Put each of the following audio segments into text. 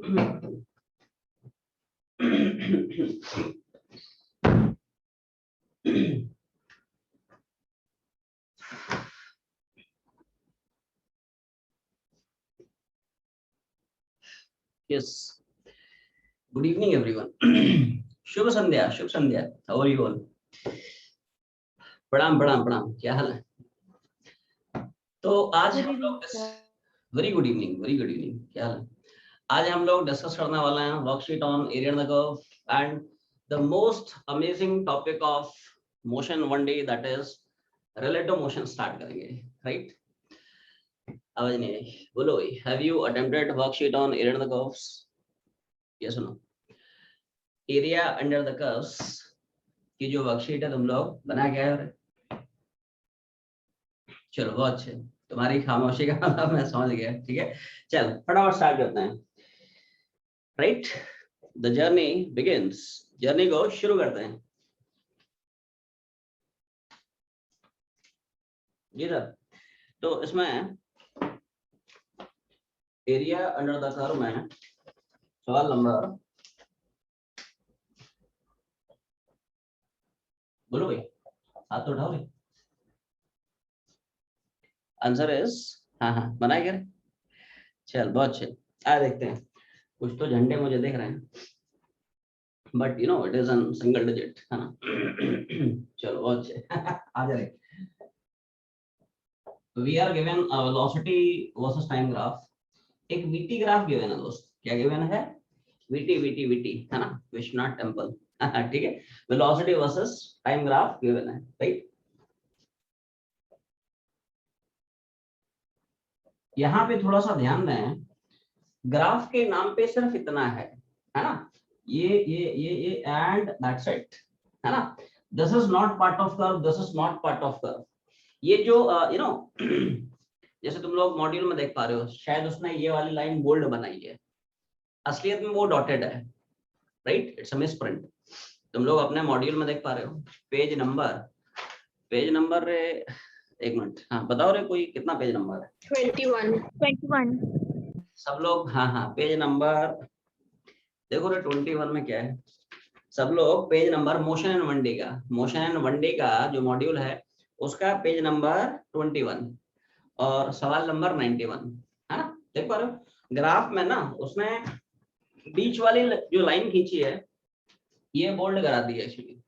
Yes. Good evening, everyone. Shubh Sandhya, Shubh Sandhya. How are you all? प्रणाम प्रणाम प्रणाम. क्या हाल है? तो आज हम लोग very good evening, very good evening. क्या हाल है? आज हम लोग डिस्कस करने वाले हैं worksheet on area under the curve and the most amazing topic of motion one day, that is relative motion start करेंगे, राइट? आवाज नहीं आई, बोलो भाई. Have you attempted worksheet on area under the curves? Yes और नो? Area under the curves की जो वर्कशीट है तुम लोग बना के आए हो? चलो बहुत अच्छे. तुम्हारी खामोशी का मतलब मैं समझ गया. ठीक है, चल फटाफट स्टार्ट करते हैं. Right, the journey begins. Journey को शुरू करते हैं. जी सर. तो इसमें एरिया अंडर द कर्व में सवाल नंबर, बोलो भाई, हाथ तो उठाओ भाई. आंसर इज हाँ, बनाए क्या? चल बहुत अच्छे. आ देखते हैं. कुछ तो झंडे मुझे दिख रहे हैं, but you know it is an single digit, है ना? चलो बहुत अच्छे. आ जा रहे. We are given velocity versus time graph. एक वीटी ग्राफ गिवन है दोस्त. क्या गिवन है? वीटी वीटी वीटी, है ना? विश्वनाथ टेम्पल. ठीक है, velocity versus time graph given है, राइट? यहाँ पे थोड़ा सा ध्यान दें, ग्राफ के नाम पे सिर्फ इतना है ना? ये एंड दैट्स इट, है ना? This is not part of curve, this is not part of curve. ये जो यू नो जैसे तुम लोग मॉड्यूल में देख पा रहे हो, शायद उसने ये वाली लाइन बोल्ड बनाई है, असलियत में वो डॉटेड है, राइट? It's a misprint. तुम लोग अपने मॉड्यूल में देख पा रहे हो. पेज नंबर एक मिनट. हाँ बताओ रे, कोई कितना पेज नंबर है? 21. सब लोग हाँ पेज नंबर देखो रे. 21 में क्या है? सब लोग page number motion and one day का जो मॉड्यूल है उसका पेज नंबर 21 और सवाल नंबर 91, है ना? देख पा रहे हो? ग्राफ में ना उसने बीच वाली जो लाइन खींची है ये बोल्ड करा दी है एक्चुअली,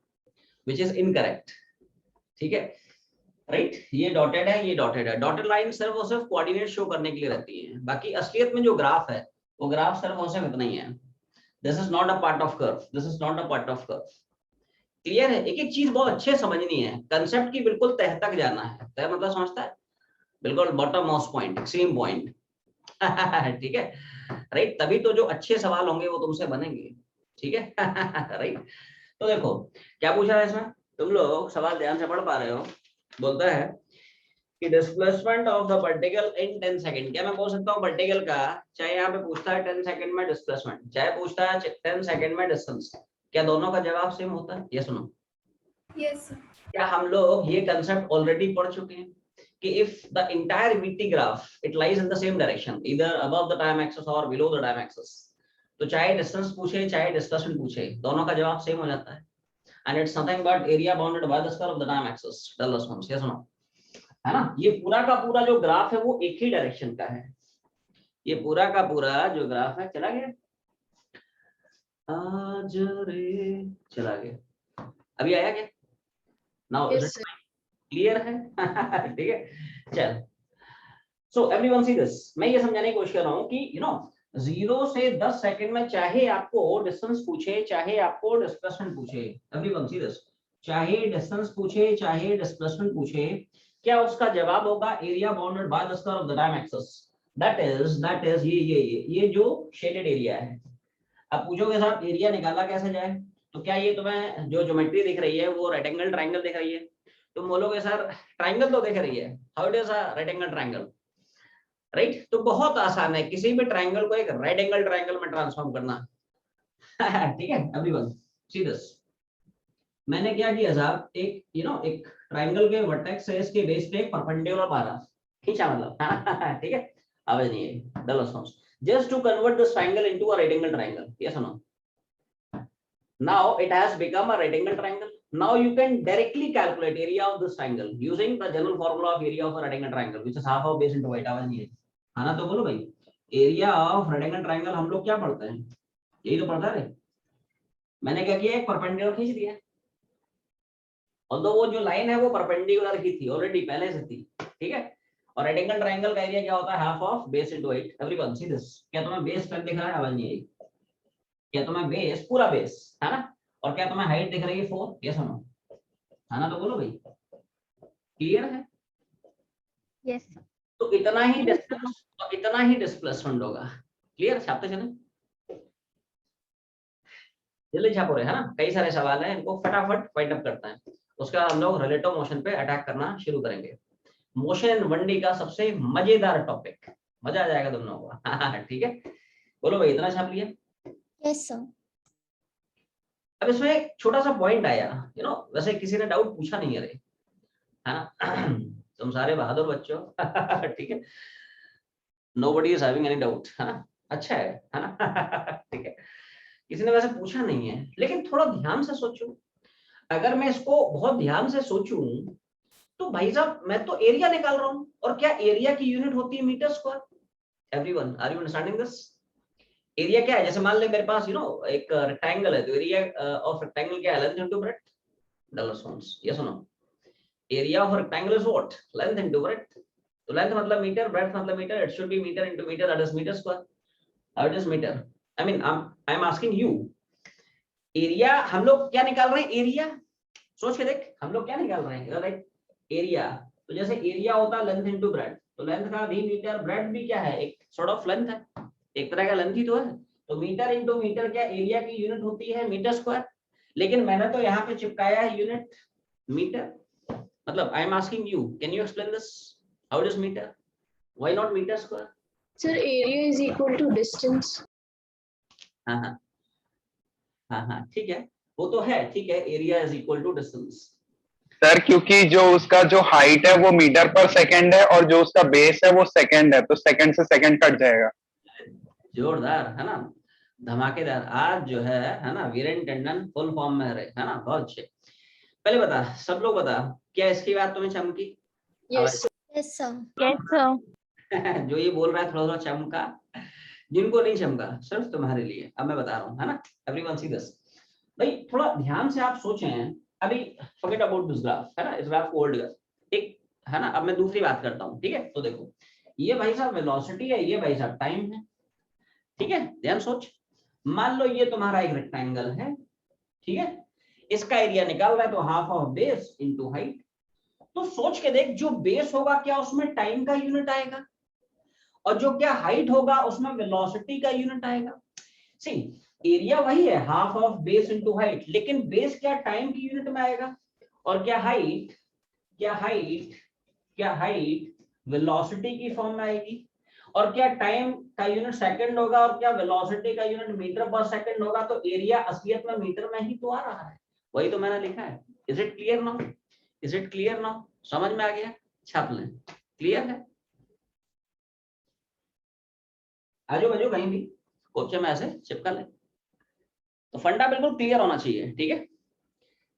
विच इज इनकरेक्ट. ठीक है, राइट? ये डॉटेड है, ये डॉटेड है. डॉटेड लाइन सिर्फ और सिर्फ कोऑर्डिनेट शो करने के लिए रहती है. बाकी असलियत में जो ग्राफ है वो ग्राफ सिर्फ और सिर्फ इतना ही है. This is not a part of curve, this is not a part of curve. Clear है? एक एक चीज बहुत अच्छे समझनी है. कंसेप्ट की बिल्कुल तह तक जाना है. तह मतलब समझता है? बिल्कुल bottom most point, extreme point. ठीक है, राइट? तभी तो जो अच्छे सवाल होंगे वो तुमसे बनेंगे. ठीक है. राइट. तो देखो क्या पूछा है इसमें. तुम लोग सवाल ध्यान से पढ़ पा रहे हो. बोलता है कि displacement of the particle in 10 second. क्या मैं बोल सकता हूँ पार्टिकल का, चाहे यहाँ पे पूछता है 10 सेकंड में डिस्प्लेसमेंट, चाहे पूछता है 10 सेकंड में डिस्टेंस, क्या दोनों का जवाब सेम होता है? ये सुनो. Yes. क्या हम लोग ये कंसेप्ट ऑलरेडी पढ़ चुके हैं कि if the entire VT graph it lies in the same direction, either above the time axis or below the time axis, तो चाहे डिस्टेंस पूछे चाहे डिस्प्लेसमेंट पूछे दोनों का जवाब सेम हो जाता है. And it's nothing but area bounded by the square of the time axis. Dull response. ये सुनो, है ना? ये पूरा का पूरा जो ग्राफ है वो एक ही डायरेक्शन का है. ये पूरा का पूरा जो ग्राफ है चला गया, आज रे चला गया. अभी आया क्या? नाउ इज इट क्लियर है? ठीक है, चल. So everyone see this. मैं ये समझाने की कोशिश कर रहा हूँ कि यू नो 0 से 10 सेकंड में चाहे आपको डिस्टेंस पूछे चाहे आपको डिस्प्लेसमेंट पूछे, एवरीवन सी दिस, चाहे डिस्टेंस पूछे चाहे डिस्प्लेसमेंट पूछे, क्या उसका जवाब होगा area bounded by the square of the time axis. That is ये जो शेडेड एरिया है. अब पूछोगे साहब एरिया निकाला कैसे जाए, तो क्या ये तुम्हें जो ज्योमेट्री दिख रही है वो रेक्टेंगल ट्रायंगल दिख रही है? तुम बोलोगे सर ट्रायंगल तो दिख रही है. How it is a rectangle triangle, right? तो बहुत आसान है किसी भी ट्रायंगल को एक राइट एंगल ट्रायंगल में ट्रांसफॉर्म करना. ठीक है एवरीवन सी दिस. मैंने क्या किया साहब, एक एक ट्रायंगल के वर्टेक्स से इसके बेस पे एक परपेंडिकुलर मारा, खींचा मतलब. ठीक है, आवाज नहीं है. डल response. just to convert this triangle into a right angle triangle. Yes or no? Now it has become a right angle triangle. Now you can directly calculate area of this triangle using the general formula of area of a right angle triangle, which is half of base into height. आवाज नहीं है ना? तो बोलो भाई, area of right angle triangle हम लोग क्या पढ़ते हैं? यही तो पढ़ता है। मैंने क्या किया, एक परपेंडिकुलर खींच दिया, और वो जो लाइन है वो परपेंडिकुलर की थी ऑलरेडी, पहले से थी, ठीक है। और राइट एंगल ट्रायंगल का एरिया क्या होता है? Half of base into height. Everyone see this. क्या तुम्हें बेस तक दिख रहा है? आवाज नहीं आई। क्या तुम्हें बेस, पूरा बेस है ना? और क्या तुम्हें हाइट दिख रही है 4? यस और नो? है ना? तो बोलो भाई, क्लियर है? Yes. तो इतना ही डिस्प्लेस, तो इतना ही डिस्प्लेसमेंट होगा। क्लियर? छापते चले, जल्दी छापो रहे, है ना? कई सारे सवाल हैं, इनको फटाफट फाइंड अप करते हैं, उसका हम लोग रिलेटिव मोशन पे अटैक करना शुरू करेंगे। मोशन इन 1D का सबसे मजेदार टॉपिक, मजा आ जाएगा तुम लोगों को। ठीक है, बोलो भाई, इतना छाप लिया? Yes, sir. अब इसमें एक छोटा सा पॉइंट आया, वैसे किसी ने डाउट पूछा नहीं है रे, है ना? तुम सारे बहादुर बच्चे हो। ठीक है, nobody is having any doubt, है ना? अच्छा है ना? ठीक है, किसी ने वैसे पूछा नहीं है, लेकिन थोड़ा ध्यान से सोचो। अगर मैं इसको बहुत ध्यान से सोचूं, तो भाई साहब मैं तो एरिया निकाल रहा हूं, और क्या एरिया की यूनिट होती है metre square. Everyone, are you understanding this? Area क्या है? जैसे मान ले मेरे पास एक रेक्टेंगल है, तो एरिया ऑफ रेक्टेंगल क्या है? Length into breadth. Dollar sounds, yes और नो? Area of rectangle is what? Length into breadth. तो लेंथ मतलब मीटर, ब्रेड्थ मतलब metre, it should be metre into metre, that is metre square. How it is metre? I mean I am asking you, area हम लोग क्या निकाल रहे हैं? Area सोच के देख, हम लोग क्या निकाल रहे हैं? लाइक एरिया, तो जैसे एरिया होता है लेंथ इनटू ब्रेड्थ, तो लेंथ का भी मीटर, ब्रेड्थ भी क्या है? एक सॉर्ट ऑफ लेंथ है, एक तरह का लेंथ ही तो है। तो मीटर इनटू मीटर क्या एरिया की यूनिट होती है? Metre square. लेकिन मैंने तो यहाँ पे चिपकाया है यूनिट मीटर। मतलब I am asking you, can you explain this? How it is metre? Why not metre square? Sir, area is equal to distance. हाँ हाँ हाँ हाँ, ठीक है, वो तो है, ठीक है, area is equal to distance. Sir क्योंकि जो उसका जो हाइट है वो मीटर पर सेकंड है, और जो उसका बेस है वो सेकंड है, तो सेकंड से सेकंड कट जाएगा। जोरदार, है ना? धमाकेदार। आज जो है ना, वीरेन टंडन फुल फॉर्म में रहे, है ना? बहुत अच्छे। पहले बता, सब लोग बता, क्या इसकी बात तुम्हें चमकी? Yes, sir. Yes, sir. Yes, sir. जो ये बोल रहा है थोड़ा थोड़ा चमका, जिनको नहीं चमका सिर्फ तुम्हारे लिए अब मैं बता रहा हूँ, है ना? Everyone see this. भाई थोड़ा ध्यान से आप सोचें, अभी फॉरगेट अबाउट दिस ग्राफ, है ना? इस ग्राफ को होल्ड कर, एक, है ना? अब मैं दूसरी बात करता हूँ, ठीक है? तो देखो, ये भाई साहब वेलोसिटी है, ये भाई साहब टाइम है, ठीक है? ध्यान सोच, मान लो ये तुम्हारा एक रेक्टेंगल है, ठीक है? इसका एरिया निकाल रहा है, तो half of base into height. तो सोच के देख, जो बेस होगा क्या उसमें टाइम का यूनिट आएगा, और जो क्या हाइट होगा उसमें वेलोसिटी का यूनिट आएगा। सी, एरिया वही है, half of base into height, लेकिन बेस क्या टाइम की यूनिट में आएगा, और क्या हाइट, क्या हाइट वेलोसिटी की फॉर्म में आएगी, और क्या टाइम का यूनिट सेकंड होगा, और क्या वेलोसिटी का यूनिट मीटर पर सेकंड होगा। तो एरिया असलियत में मीटर में ही तो आ रहा है, वही तो मैंने लिखा है। Is it clear now? Is it clear now? समझ में आ गया? छाप लें, क्लियर है? आजू बाजू कहीं भी कोचे में ऐसे चिपका ले, तो फंडा बिल्कुल क्लियर होना चाहिए, ठीक है?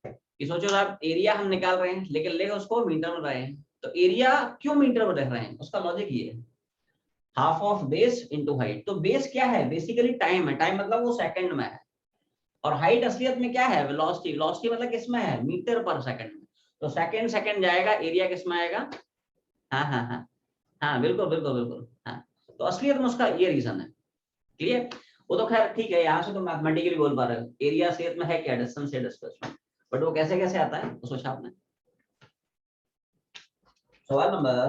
कि सोचो साहब, एरिया हम निकाल रहे हैं, लेकिन ले उसको मीटर में रहे हैं, तो एरिया क्यों मीटर में रख रहे हैं? उसका लॉजिक ये है, half of base into height. तो बेस क्या है? बेसिकली टाइम है, टाइम मतलब वो सेकंड में है, और हाइट असलियत में क्या है? वेलोसिटी। वेलोसिटी मतलब किसमें है? मीटर पर सेकंड में। तो सेकंड सेकंड जाएगा, एरिया किसमें आएगा? हाँ हाँ हाँ हाँ, बिल्कुल बिल्कुल बिल्कुल, हाँ। तो असलियत में उसका ये रीजन है, क्लियर? वो तो खैर ठीक है, यहाँ से तो मैथमेटिकली बोल पा रहे हो, एरिया से में है क्या? डिस्टेंस या डिस्प्लेसमेंट, बट वो कैसे कैसे आता है वो सोचा आपने? सवाल नंबर,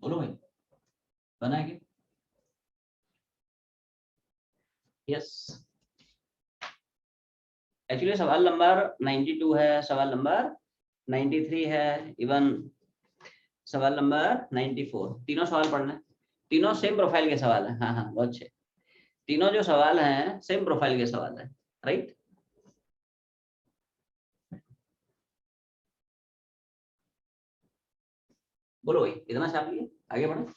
बोलो भाई, बना है क्या? यस, एक्चुअली सवाल नंबर 92 है, सवाल नंबर 93 है, इवन सवाल नंबर 94, तीनों सवाल पढ़ना है, तीनों सेम प्रोफाइल के सवाल हैं। हाँ हाँ, बहुत अच्छे, तीनों जो सवाल हैं सेम प्रोफाइल के सवाल हैं, राइट? बोलो भाई, इतना छाप लिए, आगे बढ़ो,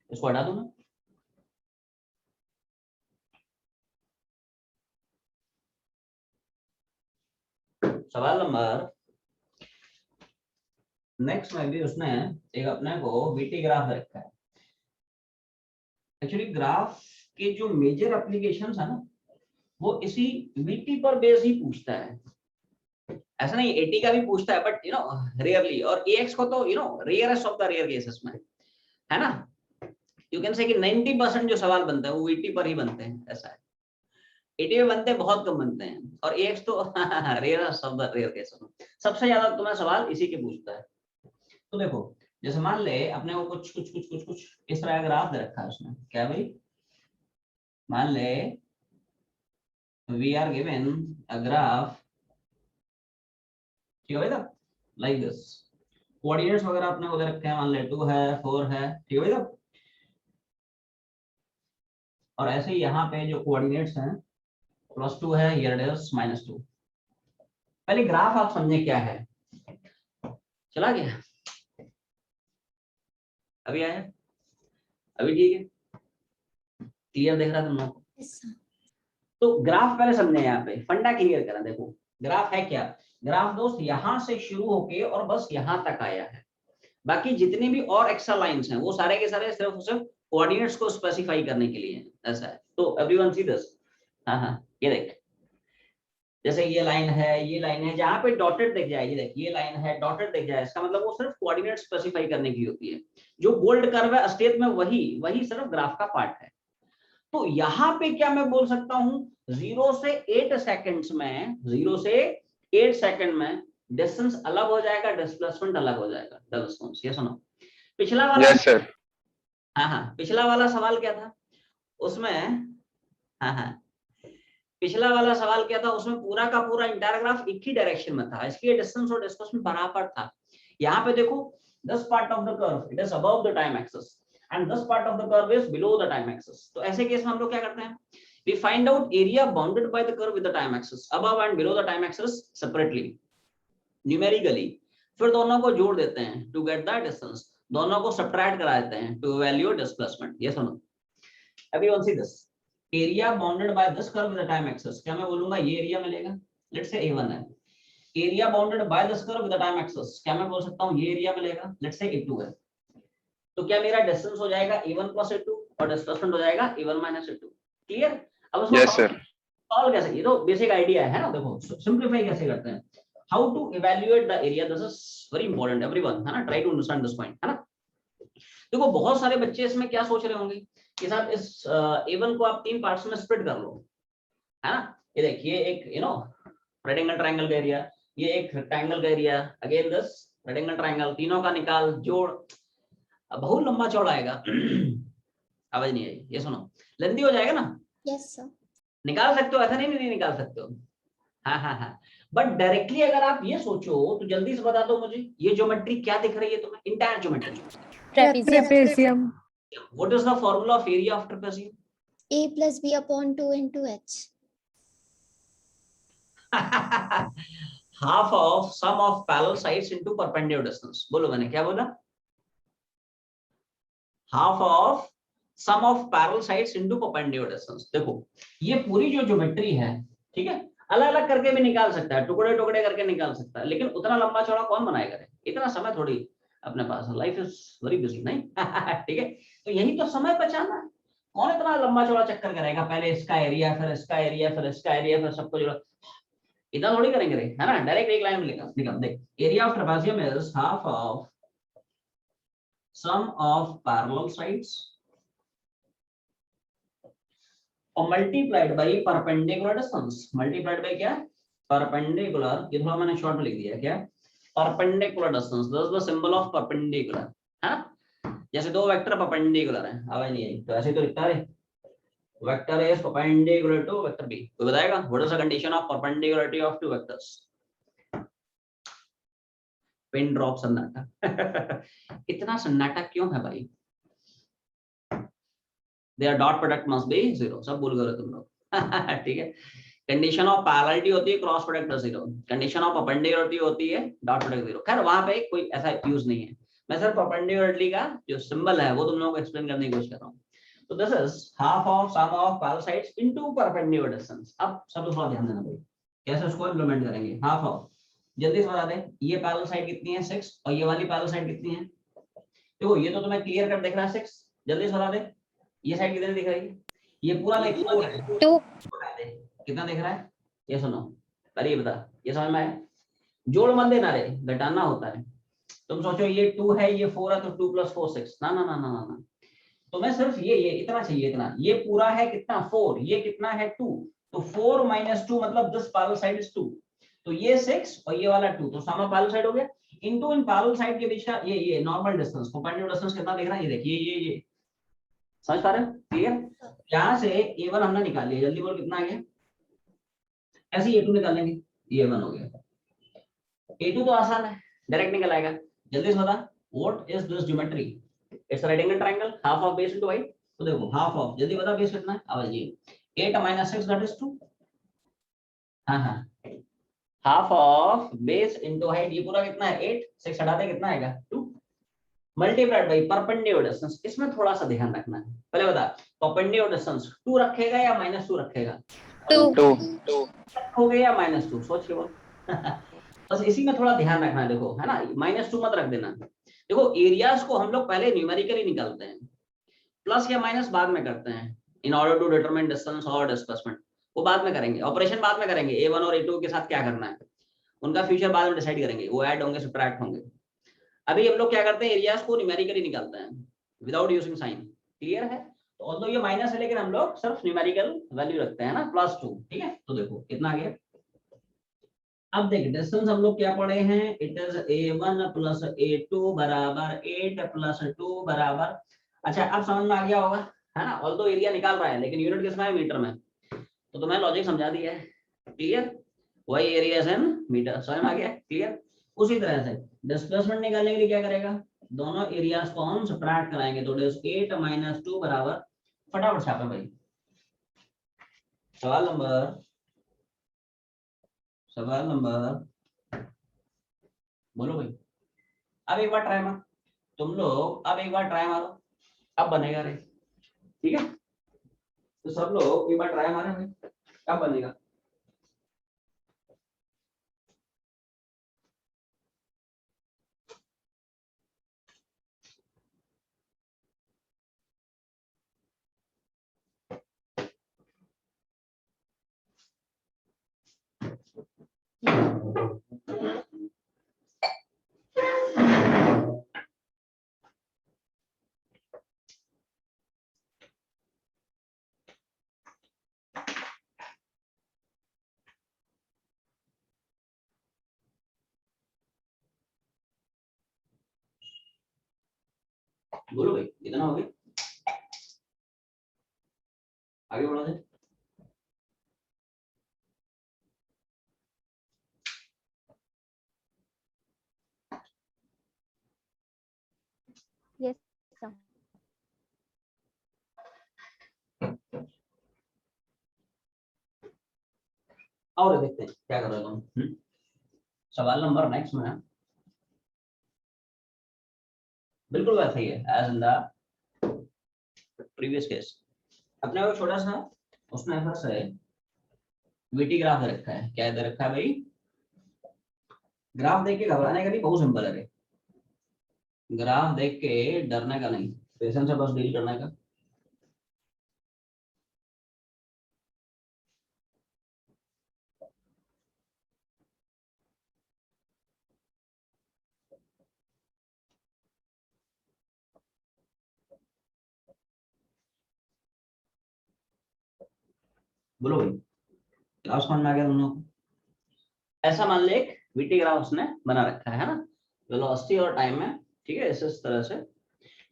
इसको हटा दो ना। सवाल नंबर नेक्स्ट में भी उसने एक अपने को वीटी ग्राफ रखा है। एक्चुअली ग्राफ के जो मेजर एप्लीकेशंस है ना, वो इसी वीटी पर बेस ही पूछता है। ऐसा नहीं, एटी का भी पूछता है, बट रेयरली, और एएक्स को तो rarest of the rare cases में, है ना। यू कैन से कि 90% जो सवाल बनते हैं वो वीटी पर ही बनते हैं, ऐसा है। एटी में बनते हैं, बहुत कम बनते हैं, और एएक्स तो rarest of the rare cases में सबसे ज्यादा तुम्हें सवाल इसी के पूछता है। तो देखो, जैसे मान ले अपने को कुछ कुछ कुछ कुछ कुछ इस तरह का ग्राफ दे रखा है उसने, क्या भाई, मान ले we are given a graph, ठीक है भाई, लाइक दिस, कोऑर्डिनेट्स वगैरह अपने को दे रखे हैं, मान ले 2 है 4 है, ठीक है भाई, और ऐसे ही यहाँ पे जो कोऑर्डिनेट्स हैं +2 है, हियर इट इज -2। पहले ग्राफ आप समझे क्या है, चला गया, अभी आया, अभी ठीक है, क्लियर दिख रहा है तुम लोग को? Yes, sir. तो ग्राफ पहले समझे, यहाँ पे फंडा क्लियर करें। देखो ग्राफ है क्या, ग्राफ दोस्त यहां से शुरू होके और बस यहां तक आया है, बाकी जितनी भी और एक्स्ट्रा लाइंस हैं वो सारे के सारे सिर्फ कोऑर्डिनेट्स को स्पेसिफाई करने के लिए है, ऐसा है। तो एवरीवन सी दिस, हाँ, ये देख, जैसे ये लाइन है, जहां पे डॉटेड दिख जाए, ये देख ये लाइन है डॉटेड दिख जाए, इसका मतलब वो सिर्फ कोऑर्डिनेट स्पेसिफाई करने की होती है। जो बोल्ड कर्व है अस्टेट में, वही सिर्फ ग्राफ का पार्ट है। तो यहाँ पे क्या मैं बोल सकता हूँ, 0 से 8 सेकंड्स में, 0 से 8 सेकंड में डिस्टेंस अलग हो जाएगा, डिस्प्लेसमेंट अलग हो जाएगा। डिस्टेंस, ये सुनो, पिछला वाला, यस सर, हाँ, पिछला वाला सवाल क्या था उसमें, हाँ, पिछला वाला सवाल क्या था उसमें, पूरा का पूरा इंटायर ग्राफ एक ही डायरेक्शन में था, इसलिए डिस्टेंस और डिस्प्लेसमेंट बराबर था। यहाँ पे देखो, this part of the curve it is above the time axis and this part of the curve is below the time axis। तो ऐसे केस में हम लोग क्या करते हैं, we find out area bounded by the curve with the time axis above and below the time axis separately numerically, फिर दोनों को जोड़ देते हैं to get the distance, दोनों को subtract करा देते हैं to evaluate displacement। ये सुनो, everyone see this, area bounded by this curve with the time axis, क्या मैं बोलूंगा ये एरिया मिलेगा, let's say A1 है, area bounded by this curve with the time axis, क्या मैं बोल सकता हूँ ये एरिया मिलेगा, लेट्स से A2 है, तो क्या मेरा डिस्टेंस हो जाएगा A1 + A2 और डिस्प्लेसमेंट हो जाएगा A1 - A2। क्लियर? अब उसको यस सर, सॉल्व कैसे, ये तो बेसिक आइडिया है ना। देखो सिंपलीफाई कैसे करते हैं, how to evaluate the area, this is very important everyone, है ना, try to understand this point, है ना। देखो बहुत सारे बच्चे इसमें क्या सोच रहे होंगे कि साहब इस A1 को आप 3 पार्ट्स में स्प्लिट कर लो, है ना। ये देखिए, एक रेक्टेंगल ट्रायंगल का एरिया, ये एक रेक्टेंगल का area, again this rectangle triangle, तीनों का निकाल जोड़, बहुत लंबा चौड़ा आएगा। आवाज नहीं आई, ये सुनो, लेंथी हो जाएगा ना। Yes, sir. निकाल सकते हो, ऐसा नहीं निकाल सकते हो, हाँ, बट डायरेक्टली अगर आप ये सोचो तो जल्दी से बता दो मुझे, ये ज्योमेट्री क्या दिख रही है तुम्हें, entire geometry, Trapezium. What is the formula of area of trapezium? A plus B upon 2 into H. half of sum of parallel sides into perpendicular distance। बोलो, मैंने क्या बोला, half of sum of parallel sides into perpendicular distance। देखो ये पूरी जो geometry है, ठीक है, अलग अलग करके भी निकाल सकता है, टुकड़े टुकड़े करके निकाल सकता है, लेकिन उतना लंबा चौड़ा कौन बनाएगा, इतना समय थोड़ी अपने पास, लाइफ इज वेरी बिजी, नहीं। ठीक है, तो यही तो समय बचाना है, कौन इतना लंबा चौड़ा चक्कर करेगा, पहले इसका एरिया फिर इसका एरिया फिर इसका एरिया फिर सबको जोड़ा, इतना थोड़ी करेंगे रे, है ना। डायरेक्ट एक लाइन में लिखा, देख, area of trapezium is half of sum of parallel sides और multiplied by perpendicular distance, multiplied by क्या, परपेंडिकुलर, ये थोड़ा मैंने शॉर्ट में लिख दिया, क्या, perpendicular distance, that's the symbol of perpendicular, है ना। जैसे दो वेक्टर परपेंडिकुलर हैं, आवाज नहीं आई तो ऐसे तो लिखता है, vector is perpendicular to vector B, तो बताएगा what is the condition of perpendicularity of two vectors, pin drop सन्नाटा। इतना सन्नाटा क्यों है भाई, their dot product must be 0, सब भूल गए तुम लोग। ठीक है, कंडीशन ऑफ पैरेललिटी होती है cross product 0, condition of perpendicularity होती है डॉट प्रोडक्ट 0। खैर वहां पे कोई ऐसा यूज नहीं है, मैं सर परपेंडिकुलरली का जो सिंबल है वो तुम लोगों को एक्सप्लेन करने की कोशिश कर रहा हूँ। तो this is half of sum of parallel sides into perpendicular distance. अब सब लोग थोड़ा ध्यान देना भाई, कैसे उसको इंप्लीमेंट करेंगे। हाफ ऑफ, जल्दी से बता दे, ये पैरेलल साइड कितनी है 6 और ये वाली पैरेलल साइड कितनी है। देखो ये तो तुम्हें क्लियर कट दिख रहा है 6, जल्दी से बता दे ये साइड कितनी दिख रही है। ये पूरा में 4 है, 2 कितना दिख रहा है ये सुनो पहले ये बता, ये समझ में आया। जोड़ मत देना रे, घटाना होता है। तुम सोचो ये 2 है ये 4 है तो 2 + 4 6, ना ना ना ना ना, तो मैं सिर्फ ये इतना चाहिए, इतना। ये पूरा है कितना 4, ये कितना है 2, तो 4 - 2 मतलब दिस पैरेलल साइड इज 2, तो ये 6 और ये वाला 2, तो सामा पैरेलल साइड हो गया। इनटू इन पैरेलल साइड के बीच का ये नॉर्मल डिस्टेंस, परपेंडिकुलर डिस्टेंस कितना दिख रहा है, ये देखिए ये समझ पा रहे हो, क्लियर। यहां से a1 हमने निकाल लिया, जल्दी बोल कितना आ गया। ऐसे ही a2 निकाल लेंगे, ये 1 हो गया। a2 तो आसान है, डायरेक्ट निकल आएगा। जल्दी से बता what is this geometry. It's right angle triangle, half of base into height. तो देखो हाफ ऑफ, जल्दी बता बेस कितना है। अब ये 8 - 6 दैट इज 2। हां half of base into height, ये पूरा कितना है 8, 6 हटा दे कितना आएगा 2, मल्टीप्लाइड बाय परपेंडिकुलर डिस्टेंस। इसमें थोड़ा सा ध्यान रखना है, पहले बता परपेंडिकुलर डिस्टेंस 2 रखेगा या -2 रखेगा। 2 हो गया या -2, सोच के बोल। बस इसी में थोड़ा ध्यान रखना है, देखो है ना, -2 मत रख देना। देखो एरियाज को हम लोग पहले न्यूमेरिकली निकालते हैं, प्लस या माइनस बाद में करते हैं, in order to determine distance और डिस्प्लेसमेंट, वो बाद में करेंगे, ऑपरेशन बाद में करेंगे, a1 और a2 के साथ क्या करना है उनका फ्यूचर बाद में डिसाइड करेंगे, वो ऐड होंगे सब्ट्रैक्ट होंगे। अभी हम लोग क्या करते हैं, एरियाज को न्यूमेरिकली निकालते हैं विदाउट यूजिंग साइन, क्लियर है। तो ऑल्दो ये माइनस है लेकिन हम लोग सिर्फ न्यूमेरिकल वैल्यू रखते हैं ना, +2, ठीक है। तो देखो कितना आ गया। अब देख डिस्टेंस हम लोग क्या पढ़े हैं, इट इज a1 + a2 = 8 + 2 = अच्छा अब समझ में आ गया होगा है ना। ऑल्दो एरिया निकाल रहा है लेकिन यूनिट किसमें है, मीटर में, तो तुम्हें लॉजिक समझा दिया है, क्लियर। वही एरिया इज इन मीटर, समझ में आ गया, क्लियर। उसी तरह से डिस्प्लेसमेंट निकालने के लिए क्या करेगा, दोनों एरियाज को हम सब्ट्रैक्ट कराएंगे, तो 8 - 2 बराबर, फटाफट छापे भाई। सवाल नंबर बोलो भाई। अब एक बार ट्राई मार, तुम लोग अब एक बार ट्राई मारो, अब बनेगा रे, ठीक है। तो सब लोग एक बार ट्राई मारे भाई, अब बनेगा। बोलो भाई कितना हो गया, आगे बढ़ो दे। Yes, sir. और देखते हैं क्या कर रहे हो तुम। सवाल नंबर नेक्स्ट में बिल्कुल वैसा ही है as in the previous case. अपने को छोटा सा उसमें ऐसा से वीटी ग्राफ दे रखा है, क्या दे रखा है भाई, ग्राफ देख के घबराने का नहीं, बहुत सिंपल है, ग्राफ देख के डरने का नहीं, पेशेंस से बस डील करने का। बोलो भाई ग्राफ समझ में आ गया तुम लोग को? ऐसा मान ले एक वीटी ग्राफ उसने बना रखा है ना, वेलोसिटी और टाइम में, ठीक है, इस तरह से।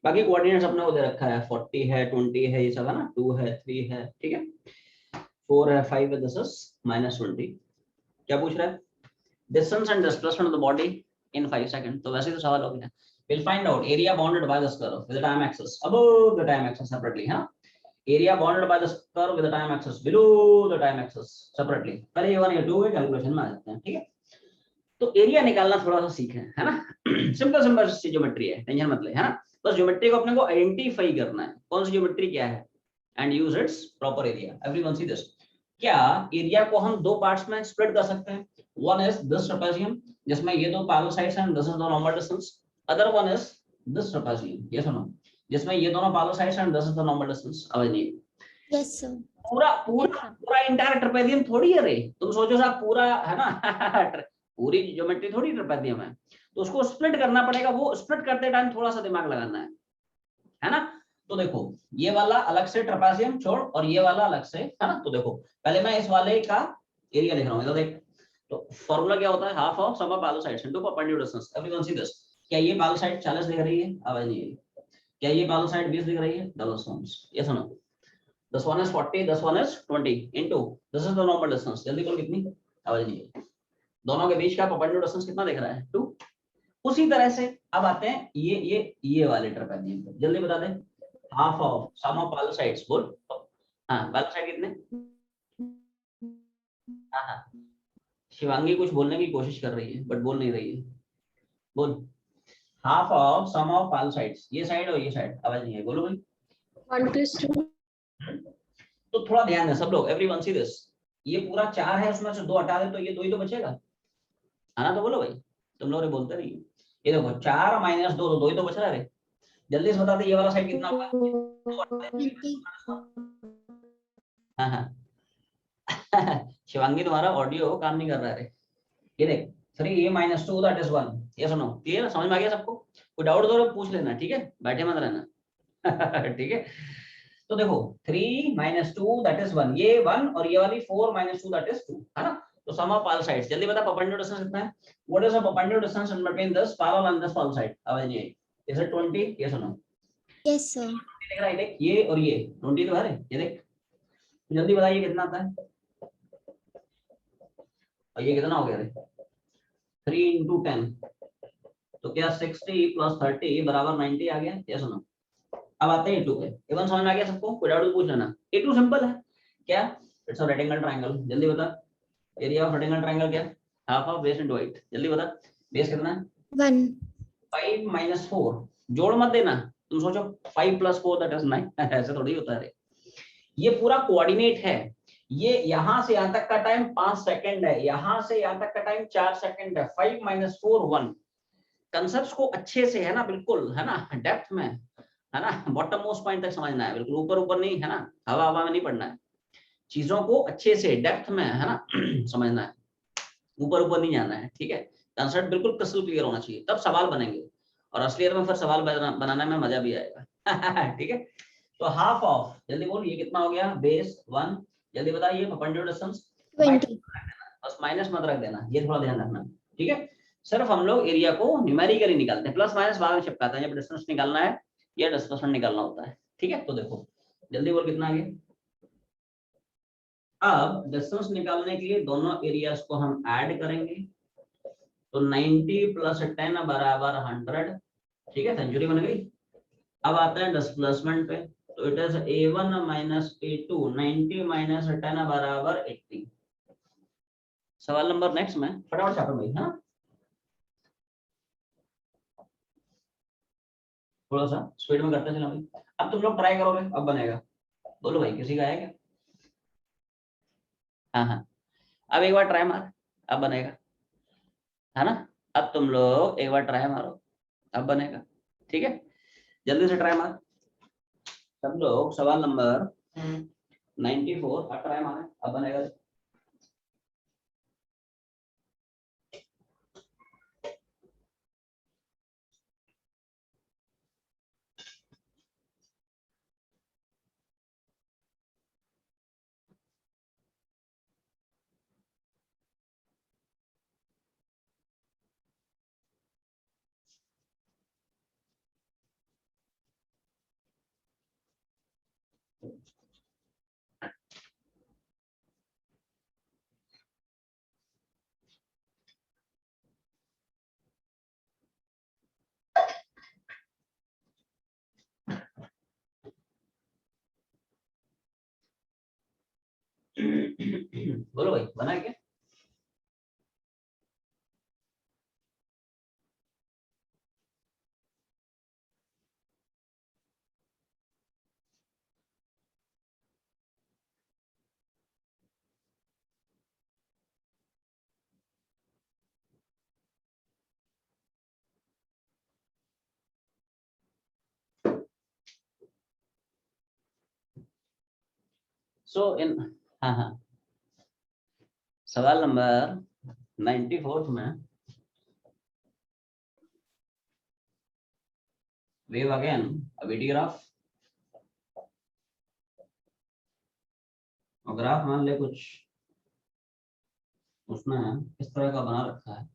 बाकी कोऑर्डिनेट्स अपने को दे रखा है, 40 है, 20 है, ये सब है ना, 2 है, 3 है, ठीक है, 4 है, 5 है, दिस इज -20। क्या पूछ रहा है, distance and displacement of the body in 5 second. तो वैसे तो सवाल हो गया, will find out area bounded by the curve with the time axis above the time axis separately, है ना, area bounded by the curve with the time axis below the time axis separately. पहले ये 1 ये 2 के calculation में आ जाते हैं, ठीक है। तो एरिया निकालना थोड़ा सा सीखें, है ना। सिंपल सिंपल सी ज्योमेट्री है, टेंशन मत ले, है ना। बस ज्योमेट्री को अपने को आइडेंटिफाई करना है, कौन सी ज्योमेट्री क्या है, and use it's proper area. Everyone see this. क्या एरिया को हम दो पार्ट्स में स्प्लिट कर सकते हैं? वन इज दिस ट्रेपेजियम, जिसमें ये दो पैरेलल साइड्स हैं, this is the normal distance. Other one is this trapezium, ये सुनो, जिसमें ये दोनों पैरेलल साइड्स हैं, this is the normal distance. अब नहीं, यस सर। पूरा पूरा पूरा इंटायर ट्रेपेजियम थोड़ी है रे, तुम सोचो साहब पूरा, है ना। पूरी ज्योमेट्री थोड़ी ट्रेपेजियम है, तो उसको स्प्लिट करना पड़ेगा। वो स्प्लिट करते टाइम थोड़ा सा दिमाग लगाना है ना। तो देखो, ये वाला अलग से ट्रेपेजियम छोड़ और ये वाला अलग से, है ना। तो देखो पहले मैं इस वाले का एरिया लिख रहा हूं, तो देख, तो फॉर्मूला क्या होता है, half of sum of parallel sides into perpendicular distance. Everyone see this. क्या ये पैरेलल साइड 40 दिख रही है? आवाज नहीं है। क्या ये पैरेलल साइड 20 दिख रही है? डबल सम्स, ये सुनो, this one is 40, this one is 20 into this is the normal distance। जल्दी बोल कितनी? आवाज नहीं है। दोनों के बीच का परपेंडिकुलर डिस्टेंस कितना दिख रहा है? 2। उसी तरह से अब आते हैं ये वाले ट्रेपेजियम पे, जल्दी बता दे। Half of sum of parallel sides, बोल। हाँ, पैरेलल साइड कितने? हाँ हाँ, शिवांगी कुछ बोलने की कोशिश कर रही है बट बोल नहीं रही है, बोल। Half of sum of parallel sides, ये साइड और ये साइड। आवाज नहीं है, बोलो भाई। 1+2। तो थोड़ा ध्यान दें सब लोग, एवरीवन सी दिस। ये पूरा 4 है, उसमें से 2 हटा दे तो ये 2 ही तो बचेगा, है ना। तो बोलो भाई, तुम लोग बोलते नहीं। ये देखो 4 - 2 तो 2 ही तो बच रहा है। जल्दी से बता दे, ये वाला साइड कितना होगा? 20। हाँ हाँ। शिवांगी तुम्हारा ऑडियो काम नहीं कर रहा है। ये देख, 3a - 2 दैट इज 1। ये सुनो, क्लियर समझ में आ गया सबको? कोई डाउट तो पूछ लेना, ठीक है, बैठे मत रहना। ठीक है, तो देखो 3 - 2 दैट इज 1, ये 1 और ये वाली 4 - 2 दैट इज 2, है ना। तो सम ऑफ पैरेलल साइड्स, जल्दी बता परपेंडिकुलर डिस्टेंस कितना है? What is the perpendicular distance in between this parallel and this parallel side? अब ये इज इट 20? ये सुनो, यस सर। दिख रहा है, देख ये और ये 20 तो है रे, ये देख। तो जल्दी बताइए कितना आता है? और ये कितना हो गया रे? 3 × 10, तो क्या 60 + 30 बराबर 90 आ गया? ये सुनो, अब आते हैं A2 पे। A1 समझ में आ गया सबको? कोई डाउट पूछ लेना। A2 सिंपल है, क्या? It's a rectangle triangle. जल्दी बता, एरिया ऑफ रेक्टेंगल ट्रायंगल क्या? Half of base into height. जल्दी बता, बेस कितना है? 1। 5 - 4, जोड़ मत देना। तुम सोचो 5 + 4 दैट इज 9, ऐसे थोड़ी होता है। ये पूरा कोऑर्डिनेट है। ये यहां से यहां तक का टाइम 5 सेकंड है, यहां से यहां तक का टाइम 4 सेकंड है। 5 - 4 1। कंसेप्ट्स को अच्छे से, है ना, बिल्कुल, है ना, डेप्थ में, है ना, बॉटम मोस्ट पॉइंट तक समझना है, बिल्कुल ऊपर ऊपर नहीं, है ना, हवा हवा में नहीं पढ़ना है। चीजों को अच्छे से डेप्थ में, है ना, समझना है, ऊपर ऊपर नहीं जाना है, ठीक है। कंसेप्ट बिल्कुल क्रिस्टल क्लियर होना चाहिए, तब सवाल बनेंगे, और असलियत में फिर सवाल बनाने में मजा भी आएगा। ठीक है, तो हाफ ऑफ, जल्दी बोल, ये कितना हो गया? बेस 1। जल्दी बताइए परपेंडिकुलर डिस्टेंस 20। बस माइनस मत रख देना, ये थोड़ा ध्यान रखना, ठीक है। सिर्फ हम लोग एरिया को न्यूमेरिकली निकालते हैं, प्लस माइनस बाद में चिपकाते हैं जब डिस्टेंस निकालना है या डिस्प्लेसमेंट निकालना होता है, ठीक है। तो देखो जल्दी बोल कितना आ गया? अब डिस्टेंस निकालने के लिए दोनों एरियाज को हम ऐड करेंगे, तो 90 + 10 बराबर 100, ठीक है, सेंचुरी बन गई। अब आते हैं डिस्प्लेसमेंट पे, तो इट इज A1 - A2, 90 - 10 बराबर 80। सवाल नंबर नेक्स्ट में फटाफट छापो भाई, हाँ, थोड़ा सा स्पीड में करते चलो भाई। अब तुम लोग ट्राई करोगे, अब बनेगा। बोलो भाई, किसी का है क्या? हाँ हाँ, अब एक बार ट्राई मार, अब बनेगा, है ना। अब तुम लोग एक बार ट्राई मारो, अब बनेगा, ठीक है। जल्दी से ट्राई मार सब लोग। सवाल नंबर 94, अब ट्राई मारे, अब बनेगा। बोलो भाई, बना है क्या? सो इन हाँ हाँ सवाल नंबर 94 में wave again a VT graph और ग्राफ मान ले कुछ उसने इस तरह का बना रखा है।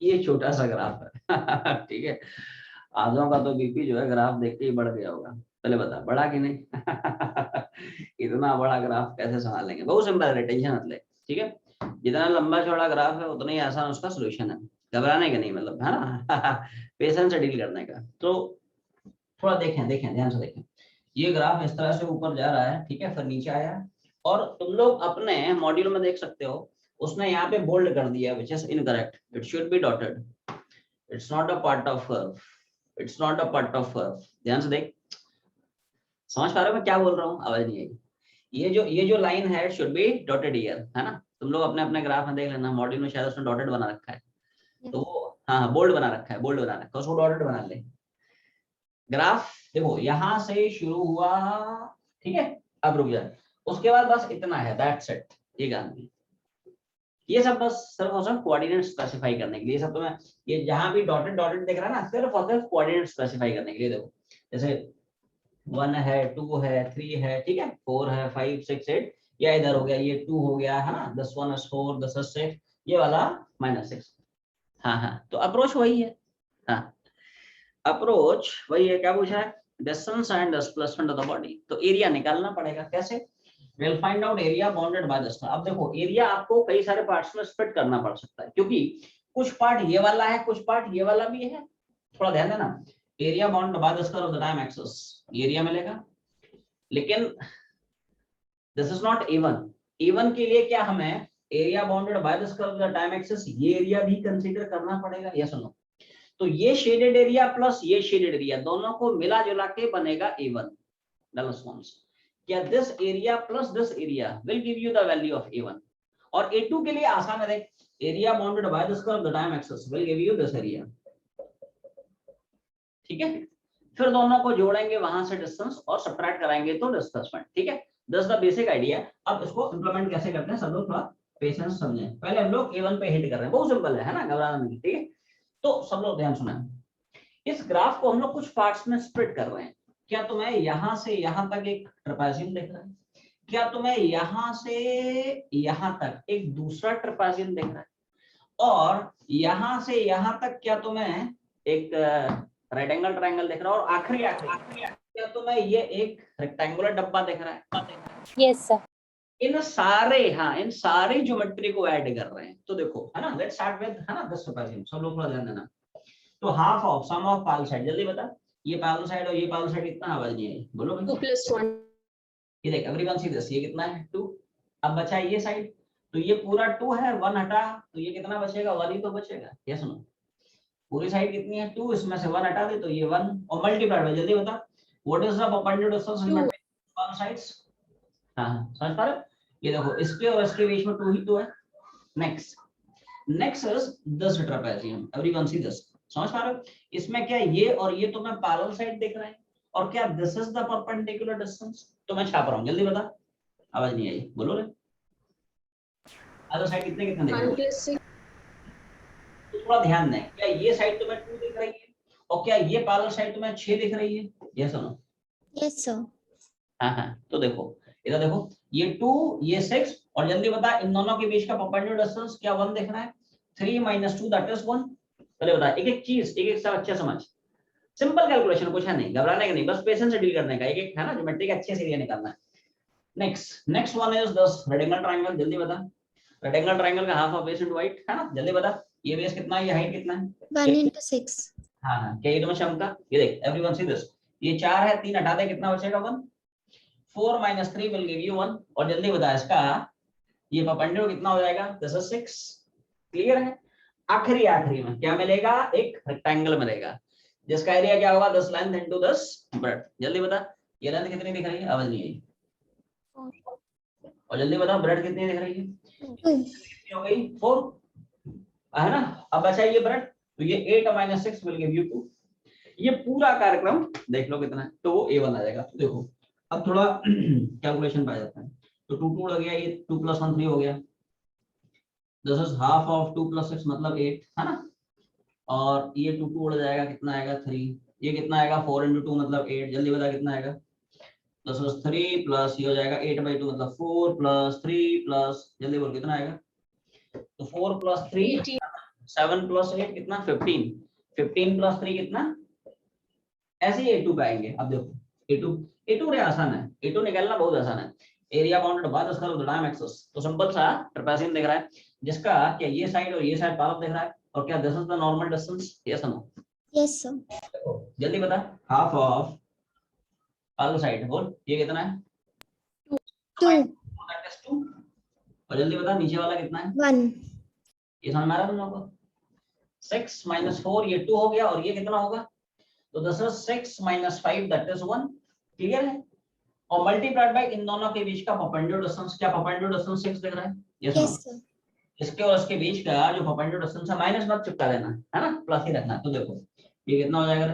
ये छोटा सा ग्राफ है ठीक है। आधों का तो बीपी जो है ग्राफ देख के ही बढ़ गया होगा। पहले बता बढ़ा कि नहीं इतना बड़ा ग्राफ कैसे संभालेंगे? बहुत सिंपल है, टेंशन मत ले, ठीक है। जितना लंबा चौड़ा ग्राफ है उतना ही आसान उसका सोल्यूशन है, घबराने का नहीं, मतलब है ना पेशेंस से डील करने का। तो थोड़ा देखें ध्यान से देखें, ये ग्राफ इस तरह से ऊपर जा रहा है, ठीक है, फिर नीचे आया और तुम लोग अपने मॉड्यूल में देख सकते हो उसने यहाँ पे बोल्ड कर दिया which is incorrect, it should B dotted, it's not a part of curve, it's not a part of curve. ध्यान से देख, समझ पा रहे हो मैं क्या बोल रहा हूँ? आवाज नहीं आई। ये जो लाइन है शुड बी डॉटेड हियर, है ना। तुम लोग अपने अपने ग्राफ में देख लेना, मॉड्यूल में शायद उसने डॉटेड बना रखा है, तो वो हाँ बोल्ड बना रखा है, बोल्ड बना रखा है, उसको डॉटेड बना ले। ग्राफ देखो यहाँ से शुरू हुआ, ठीक है, अब रुक जाए, उसके बाद बस इतना है, दैट्स इट। ये गांधी ये सब बस सिर्फ और सिर्फ कोऑर्डिनेट स्पेसिफाई करने के लिए, सब तो मैं ये जहां भी डॉटेड डॉटेड दिख रहा है ना, सिर्फ और सिर्फ कोऑर्डिनेट स्पेसिफाई करने के लिए। देखो जैसे 1 है, 2 है, 3 है, ठीक है, 4 है, 5 6 8, या इधर हो गया, ये 2 हो गया है ना, 10 1 10 4 10 6, ये वाला -6। हाँ हाँ तो अप्रोच वही है, हाँ अप्रोच वही है। क्या पूछा है? Distance and displacement of the body. तो एरिया निकालना पड़ेगा, कैसे? we'll find out area bounded by the star। अब देखो एरिया आपको कई सारे पार्ट्स में स्प्लिट करना पड़ सकता है, क्योंकि कुछ पार्ट ये वाला है, कुछ पार्ट ये वाला भी है, थोड़ा ध्यान देना। Area bound by the square of the time axis, area मिलेगा, लेकिन this is not even. Even के लिए क्या हमें area bounded by the square of the time axis ये एरिया भी कंसीडर करना पड़ेगा, यस और नो। तो ये शेडेड एरिया प्लस ये शेडेड एरिया दोनों को मिला जुला के बनेगा A1। क्या this area plus this area will give you the value of A1। और A2 के लिए आसान है, देख area bounded by the square of the time axis will give you this area, ठीक है। फिर दोनों को जोड़ेंगे वहां से डिस्टेंस और सब्ट्रैक्ट कराएंगे तो डिस्प्लेसमेंट, ठीक है। This the basic idea. अब इसको इंप्लीमेंट कैसे करते हैं सब लोग थोड़ा पेशेंस समझें। पहले हम लोग A1 पे हिट कर रहे हैं, बहुत सिंपल है ना, घबराना नहीं, ठीक है। तो सब लोग ध्यान सुना, इस ग्राफ को हम लोग कुछ पार्ट्स में स्प्लिट कर रहे हैं। क्या तुम्हें यहां से यहां तक एक ट्रेपेजियम दिख रहा है? क्या तुम्हें यहां से यहां तक एक दूसरा ट्रेपेजियम दिख रहा है? और यहां से यहां तक क्या तुम्हें एक राइट एंगल ट्रायंगल दिख रहा है? और आखिरी क्या तुम्हें ये एक रेक्टेंगुलर डब्बा दिख रहा है? Yes sir. इन सारे ज्योमेट्री को ऐड कर रहे हैं। तो देखो है ना, लेट्स स्टार्ट विद है ना दिस ट्रेपेजियम, सब लोग थोड़ा ध्यान देना। तो half of sum of parallel side, जल्दी बता, ये पैरेलल साइड और ये पैरेलल साइड कितना? आवाज नहीं आई, बोलो भाई। 2 + 1। ये देख एवरीवन सी दिस, ये कितना है? 2। अब बचा ये साइड, तो ये पूरा 2 है, 1 हटा तो ये कितना बचेगा? 1 ही तो बचेगा। ये सुनो, पूरी साइड कितनी है? 2, इसमें से 1 हटा दे तो ये 1 और मल्टीप्लाइड बाय, जल्दी बता what is the perpendicular distance between one sides? हां समझ पा रहे हो? ये देखो इसके और इसके बीच में 2 ही तो है। Next is this trapezium, everyone see this, समझ पा रहे हो? इसमें क्या ये और ये तो मैं पैरेलल साइड देख रहा है, और क्या this is the perpendicular distance? तो मैं छाप रहा हूं, जल्दी बता, आवाज नहीं आई, बोलो रे। अदर साइड कितने कितने देख रहे हो? तो थोड़ा ध्यान दें, क्या ये साइड तो मैं 2 दिख रही है और क्या ये पैरेलल साइड तुम्हें 6 दिख रही है? ये सुनो, Yes, sir. हाँ, तो देखो इधर देखो, ये 2 ये 6, और जल्दी बता इन दोनों के बीच का परपेंडिकुलर डिस्टेंस क्या 1 दिख रहा है? 3 - 2 दैट इज 1। चलिए बता, एक एक चीज एक एक सब अच्छे समझ, सिंपल कैलकुलेशन, कुछ है नहीं, घबराने का नहीं, बस पेशेंस से डील करने का, एक एक है ना, ज्योमेट्री का अच्छे से एरिया निकालना है। Next one is 10 rectangle triangle, जल्दी बता, रेक्टेंगल ट्रायंगल का half of base into height है ना, जल्दी बता, ये बेस कितना है, ये हाइट कितना है? 1 into 6. हाँ, क्या ये क्षमता, ये देख एवरीवन सी दिस, ये 4 है, 3 हटा दे, कितना बचेगा? 1। 4 - 3 विल गिव यू 1, और जल्दी बता इसका ये परपेंडिकुलर कितना हो जाएगा? This is 6। क्लियर है? आखिरी में क्या मिलेगा? एक रेक्टेंगल मिलेगा जिसका एरिया क्या होगा? 10 लेंथ इनटू 10 ब्रेड्थ। जल्दी बता, ये लेंथ कितनी दिख रही है? आवाज नहीं आई। और जल्दी बता ब्रेड्थ कितनी दिख रही है? 2. कितनी हो गई? 4 है ना। अब बचा ये ब्रेड्थ, तो ये 8 - 6 विल गिव यू 2। ये पूरा कार्यक्रम देख लो कितना है, तो वो A1 आ जाएगा। तो देखो अब थोड़ा कैलकुलेशन पाया जाता है, तो 2 2 लग गया, ये 2 + 1 3 हो गया, दिस इज हाफ ऑफ 2 + 6 मतलब 8 है ना, और ये 2 2 उड़ जाएगा, कितना आएगा? 3। ये कितना आएगा? 4 × 2 मतलब 8। जल्दी बता कितना आएगा? दिस इज 3 प्लस ये हो जाएगा 8/2 मतलब 4 प्लस 3 प्लस, जल्दी बोल कितना आएगा? तो 4 + 3 7 + 8 कितना? 15। 15 + 3 कितना? ऐसे ही A2 पे आएंगे। अब देखो A2 रे आसान है, A2 निकालना बहुत आसान है। Area bounded by the circle of the time axis, तो सिंपल सा ट्रेपेजियम दिख रहा है जिसका क्या ये साइड और ये साइड पैरेलल दिख रहा है, और क्या this is the normal distance? Yes और नो? Yes, sir. जल्दी बता, हाफ ऑफ पैरेलल साइड बोल, ये कितना है? 2. That is 2। और जल्दी बता नीचे वाला कितना है? 1. ये समझ में आ रहा है तुम लोगों को? 6 - 4 ये 2 हो गया, और ये कितना होगा? तो this is 6 - 5 that is 1। Clear है? और मल्टीप्लाइड बाय इन दोनों के बीच का परपेंडिकुलर डिस्टेंस, क्या परपेंडिकुलर डिस्टेंस 6 दिख रहा है? Yes Yes, no? sir. इसके और इसके बीच का जो परपेंडिकुलर डिस्टेंस है, माइनस मत चिपका देना है ना, प्लस ही रखना। तो देखो ये कितना हो जाएगा?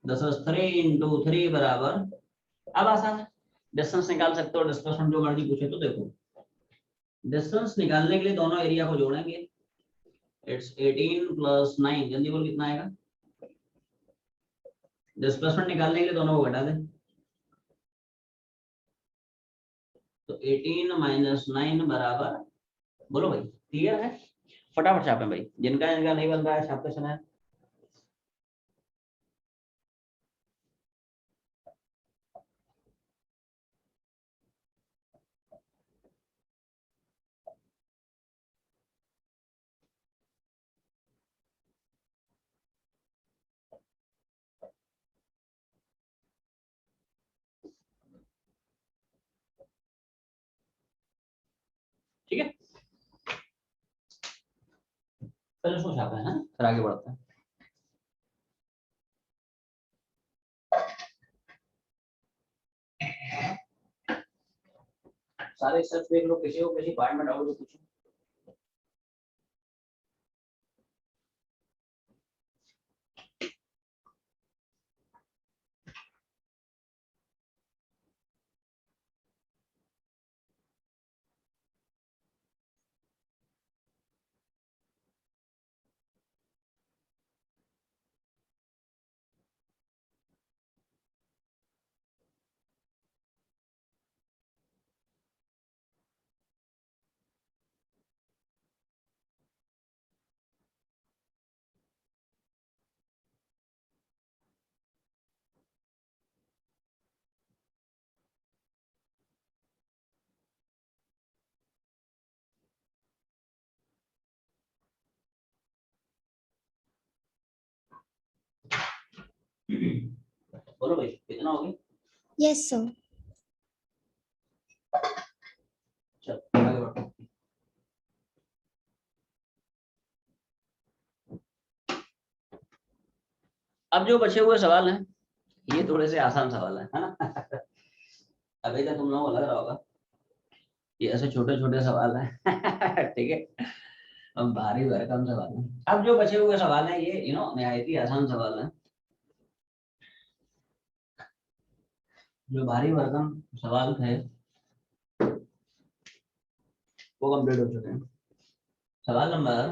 10 × 3 × 3 बराबर, अब आसान है, डिस्टेंस निकाल सकते हो, डिस्प्लेसमेंट जो मर्जी पूछे। तो देखो डिस्टेंस निकालने के लिए दोनों एरिया को जोड़ेंगे, इट्स 18 + 9, जल्दी बोल कितना आएगा? डिस्प्लेसमेंट निकालने के लिए दोनों को घटा दें, तो 18 - 9 बराबर, बोलो भाई क्लियर है? फटाफट छापे भाई, जिनका जिनका नहीं बन रहा है छापते समय। ठीक है, पहले उसको छापे है, फिर आगे बढ़ते हैं। सारे स्टेप्स देख लो, किसी को किसी पार्ट में डाउट हो पूछो। बोलो भाई कितना हो गया? Yes, sir. चलो आगे बढ़ो। अब जो बचे हुए सवाल हैं ये थोड़े से आसान सवाल है ना? अभी तक तुम लोगों को लग रहा होगा ये ऐसे छोटे छोटे सवाल हैं ठीक है, अब भारी भरकम सवाल है। अब जो बचे हुए सवाल हैं ये निहायत ही आसान सवाल है। जो भारी भरकम सवाल थे वो कंप्लीट हो चुके हैं। सवाल नंबर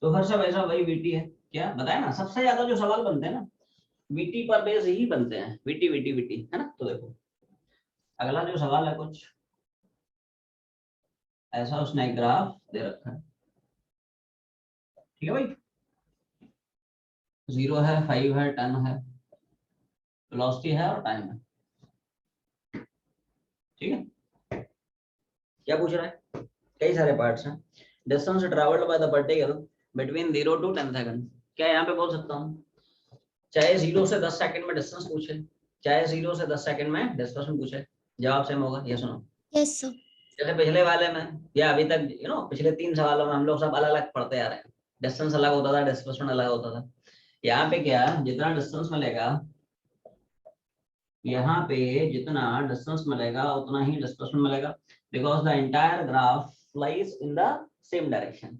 तो फिर सब ऐसा वही बीटी है, क्या बताया ना, सबसे ज्यादा जो सवाल बनते हैं ना वीटी पर बेस ही बनते हैं, वीटी वीटी वीटी, है ना। तो देखो अगला जो सवाल है कुछ ऐसा, उसने एक ग्राफ दे रखा है, ठीक है भाई, 0 है, 5 है, 10 है, वेलोसिटी है और टाइम है, ठीक है। क्या पूछ रहा है, कई सारे पार्ट्स हैं। Distance travelled by the particle between 0 to 10 second. क्या यहाँ पे बोल सकता हूँ, चाहे 0 से 10 सेकंड में डिस्टेंस पूछे, चाहे 0 से 10 सेकंड में डिस्प्लेसमेंट पूछे, जवाब सेम होगा। ये सुनो, Yes, sir. जैसे पिछले वाले में या अभी तक पिछले 3 सवालों में हम लोग सब अलग अलग पढ़ते आ रहे हैं, डिस्टेंस अलग होता था, डिस्प्लेसमेंट अलग होता था। यहाँ पे क्या, जितना डिस्टेंस मिलेगा, यहाँ पे जितना डिस्टेंस मिलेगा उतना ही डिस्प्लेसमेंट मिलेगा, because the entire graph lies in the same direction.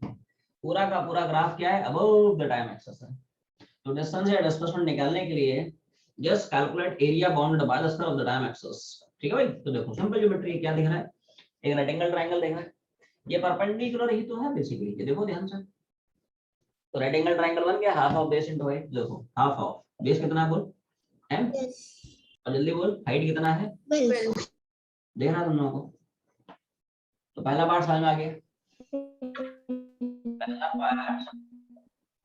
पूरा का पूरा ग्राफ क्या है, अबव द टाइम एक्सिस है। तो डिस्टेंस या डिस्प्लेसमेंट निकालने के लिए just calculate area bounded by the square of the time axis, ठीक है भाई। तो देखो सिंपल ज्योमेट्री क्या दिख रहा है, एक रेक्टेंगल ट्रायंगल दिख रहा है, ये परपेंडिकुलर ही तो है बेसिकली, ये देखो ध्यान से। तो रेक्टेंगल ट्रायंगल बन गया, half of base into height. देखो हाफ ऑफ बेस कितना है बोल, m, Yes. और जल्दी बोल हाइट कितना है, 12. देख रहा तुम लोगों को। तो पहला पार्ट समझ में आ गया, पहला पार्ट,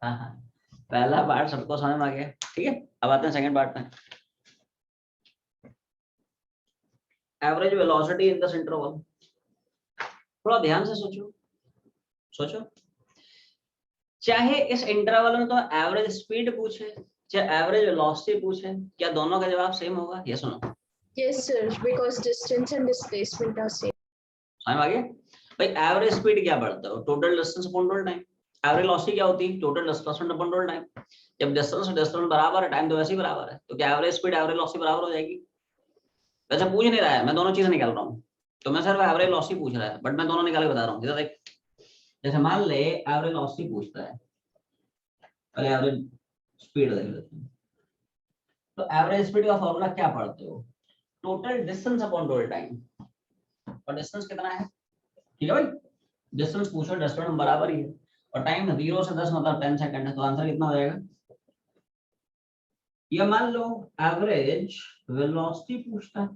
हाँ हाँ पहला पार्ट सबको समझ में आ गया, ठीक है। अब आते हैं सेकंड पार्ट में, average velocity in the interval. थोड़ा ध्यान से सोचो, सोचो, चाहे इस इंटरवल में तो एवरेज स्पीड पूछे चाहे एवरेज वेलोसिटी पूछे, क्या दोनों का जवाब सेम होगा, ये सुनो। Yes, sir, because distance and displacement are same. समझ में आ गया भाई। एवरेज स्पीड क्या बढ़ता है, total distance upon total time. Average velocity क्या होती है, total displacement upon total time. जब डिस्टेंस और डिस्प्लेसमेंट बराबर है, टाइम तो वैसे ही बराबर है, तो क्या एवरेज स्पीड एवरेज वेलोसिटी बराबर हो जाएगी। वैसे पूछ नहीं रहा है, मैं दोनों चीजें निकाल रहा हूँ। तो मैं सिर्फ एवरेज वेलोसिटी पूछ रहा है, बट मैं दोनों निकाल के बता रहा हूँ। इधर देख, जैसे मान ले एवरेज वेलोसिटी पूछता है, पहले एवरेज स्पीड देख लेते हैं। तो एवरेज स्पीड का फॉर्मूला क्या पढ़ते हो, total distance upon total time. और डिस्टेंस कितना है, ठीक है भाई, डिस्टेंस पूछो, डिस्टेंस बराबर ही है, और टाइम 0 से 10 मतलब 10 सेकंड है, तो आंसर कितना हो जाएगा। ये मान लो एवरेज वेलोसिटी पूछता है,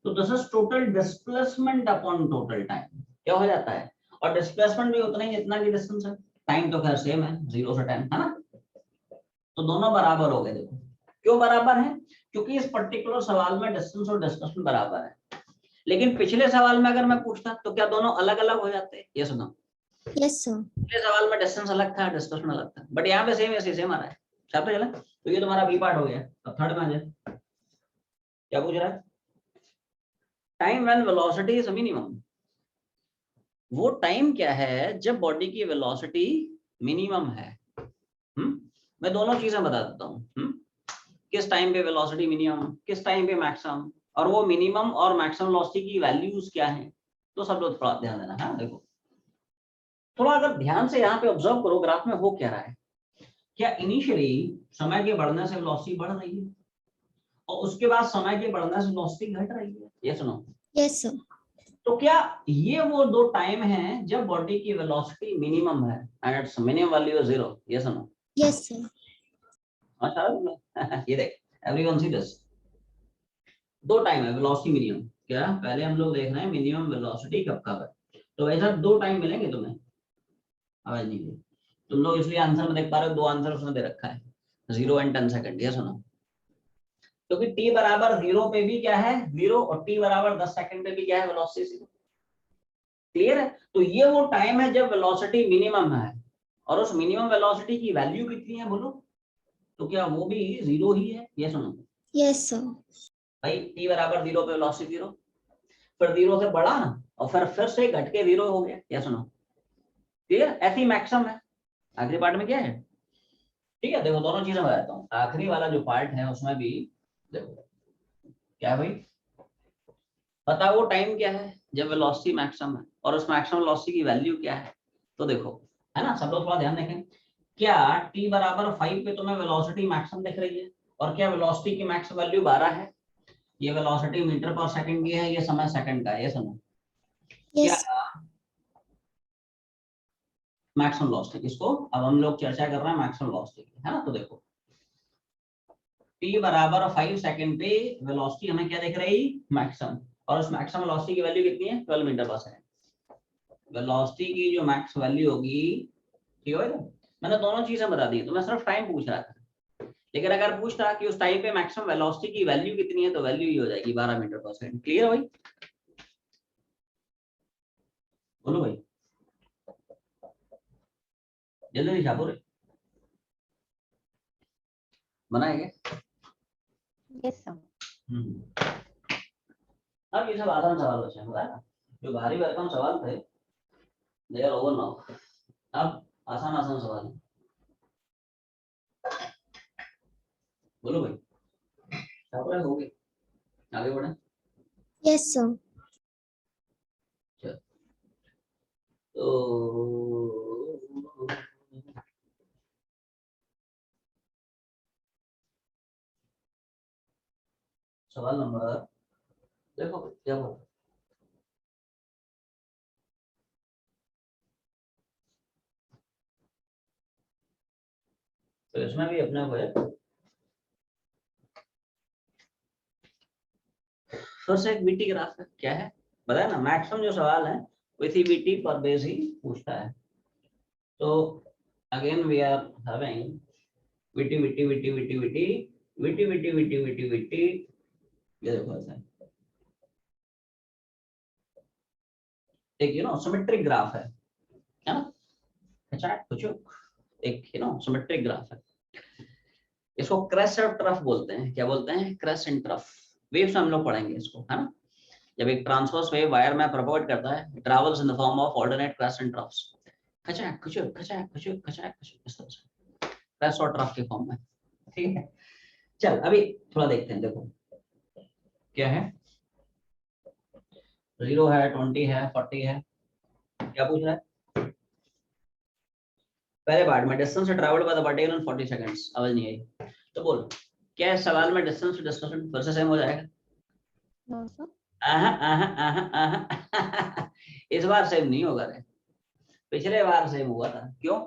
तो this is total displacement upon total time, क्या हो जाता है। और डिस्प्लेसमेंट भी उतना ही जितना की डिस्टेंस है, टाइम तो खैर सेम है 0 से 10, है ना। तो दोनों बराबर हो गए। देखो क्यों बराबर है, क्योंकि इस पर्टिकुलर सवाल में डिस्टेंस और डिस्प्लेसमेंट बराबर है। लेकिन पिछले सवाल में अगर मैं पूछता तो क्या दोनों अलग अलग हो जाते, ये सुनो। Yes, sir. पिछले सवाल में डिस्टेंस अलग था, डिस्प्लेसमेंट अलग था, बट यहाँ पे सेम ऐसे सेम आ रहा है, सब चला। तो ये तुम्हारा बी पार्ट हो गया। अब थर्ड में आ जाए, क्या पूछ रहा है, time when velocity is minimum. वो टाइम क्या है जब बॉडी की वेलोसिटी मिनिमम है। मैं दोनों चीजें बता देता हूँ, किस टाइम पे वेलोसिटी मिनिमम, किस टाइम पे मैक्सिमम, और वो मिनिमम और मैक्सिमम वेलोसिटी की वैल्यूज क्या है। तो सब लोग थोड़ा ध्यान देना। हाँ देखो थोड़ा अगर ध्यान से यहाँ पे ऑब्जर्व करो, ग्राफ में हो क्या रहा है। क्या इनिशियली समय के बढ़ने से वेलोसिटी बढ़ रही है, और उसके बाद समय के बढ़ने से वेलोसिटी घट रही है, ये सुनो। Yes, sir. तो क्या ये वो दो टाइम हैं जब बॉडी की वेलोसिटी मिनिमम है and it's minimum value is 0, ये सुनो। Yes, sir. अच्छा ये देख, एवरीवन सी दिस, दो टाइम है वेलोसिटी मिनिमम। क्या पहले हम लोग देख रहे हैं मिनिमम वेलोसिटी कब कब है, तो ऐसा दो टाइम मिलेंगे तुम्हें आवाज नहीं गई। तुम लोग इसलिए आंसर में देख पा रहे हो, दो आंसर उसने दे रखा है 0 and 10 सेकंड, ये सुनो। क्योंकि t बराबर 0 पे भी क्या है 0, और t बराबर 10 सेकंड पे भी क्या है वेलोसिटी 0। क्लियर है। तो ये वो टाइम है जब वेलोसिटी मिनिमम है, और उस मिनिमम वेलोसिटी की वैल्यू कितनी है बोलो, तो क्या वो भी 0 ही है, ये सुनो। Yes, sir. भाई t बराबर 0 पे वेलोसिटी 0, फिर 0 से बढ़ा ना, और फिर से घट के 0 हो गया, ये सुनो। क्लियर, ऐसी मैक्सिमम है। आखिरी पार्ट में क्या है, ठीक है देखो दोनों चीजें बताता हूँ। आखिरी वाला जो पार्ट है उसमें भी देखो क्या है भाई, पता वो टाइम क्या है जब वेलोसिटी मैक्सिमम है, और उस मैक्सिमम वेलोसिटी की वैल्यू क्या है। तो देखो है ना, सब लोग थोड़ा ध्यान देखें। क्या t बराबर 5 पे तुम्हें वेलोसिटी मैक्सिमम दिख रही है, और क्या वेलोसिटी की मैक्सिमम वैल्यू 12 है। ये वेलोसिटी मीटर पर सेकंड की है, ये समय सेकंड का है, ये सुनो। Yes. क्या मैक्सिमम वेलोसिटी। किसको? अब हम लोग चर्चा कर रहे हैं मैक्सिमम वेलोसिटी की, है ना। तो देखो t बराबर 5 सेकंड पे वेलोसिटी हमें क्या दिख रही? मैक्सिमम। और उस मैक्सिमम वेलोसिटी की वैल्यू कितनी है? 12 मीटर पर सेकंड। वेलोसिटी की जो मैक्स वैल्यू होगी, ठीक है, मैंने दोनों चीजें बता दी, तो मैं सिर्फ टाइम पूछ रहा था। लेकिन अगर पूछता कि उस टाइम पे मैक्सिमम वेलोसिटी की वैल्यू कितनी है, तो वैल्यू ही हो जाएगी 12 मीटर पर सेकंड। क्लियर भाई? बोलो भाई, जल्दी छापो रे। बनाएंगे। Yes, sir. अब ये सब आसान सवाल बचे हैं, बताया ना। जो भारी भरकम सवाल थे दे आर ओवर नाउ। अब आसान आसान सवाल है। बोलो भाई, छाप रहे होगे? आगे बढ़े। Yes, sir. तो सवाल नंबर, देखो क्या बोल, तो इसमें भी अपने को है फिर से एक बीटी ग्राफ है। क्या है बताया ना, मैक्सिमम जो सवाल है वो इसी बीटी पर बेस ही पूछता है। तो again we are having BT BT BT BT BT BT BT BT BT BT. ये देखो ऐसा एक सिमेट्रिक ग्राफ है ना। अच्छा कुछ एक सिमेट्रिक ग्राफ है। इसको क्रेस्ट और ट्रफ बोलते हैं। क्या बोलते हैं? Crest and trough. वेव्स हम लोग पढ़ेंगे इसको, है ना। जब एक ट्रांसवर्स वेव वायर में प्रोपोगेट करता है, travels in the form of alternate crest and troughs. खचा खच खचा खच खचा खच, इस तरह से क्रेस्ट और ट्रफ के फॉर्म में। ठीक है, चल अभी थोड़ा देखते हैं। देखो क्या है, 0 है, 20 है, 40 है। क्या पूछ रहा है? पहले पार्ट में distance travelled by the particle in 40 seconds. आवाज नहीं आई तो बोल, क्या इस सवाल में डिस्टेंस टू डेस्टिनेशन फिर से सेम हो जाएगा? No, sir. आहा, आहा, आहा, आहा। इस बार सेम नहीं होगा रे, पिछले बार सेम हुआ था। क्यों?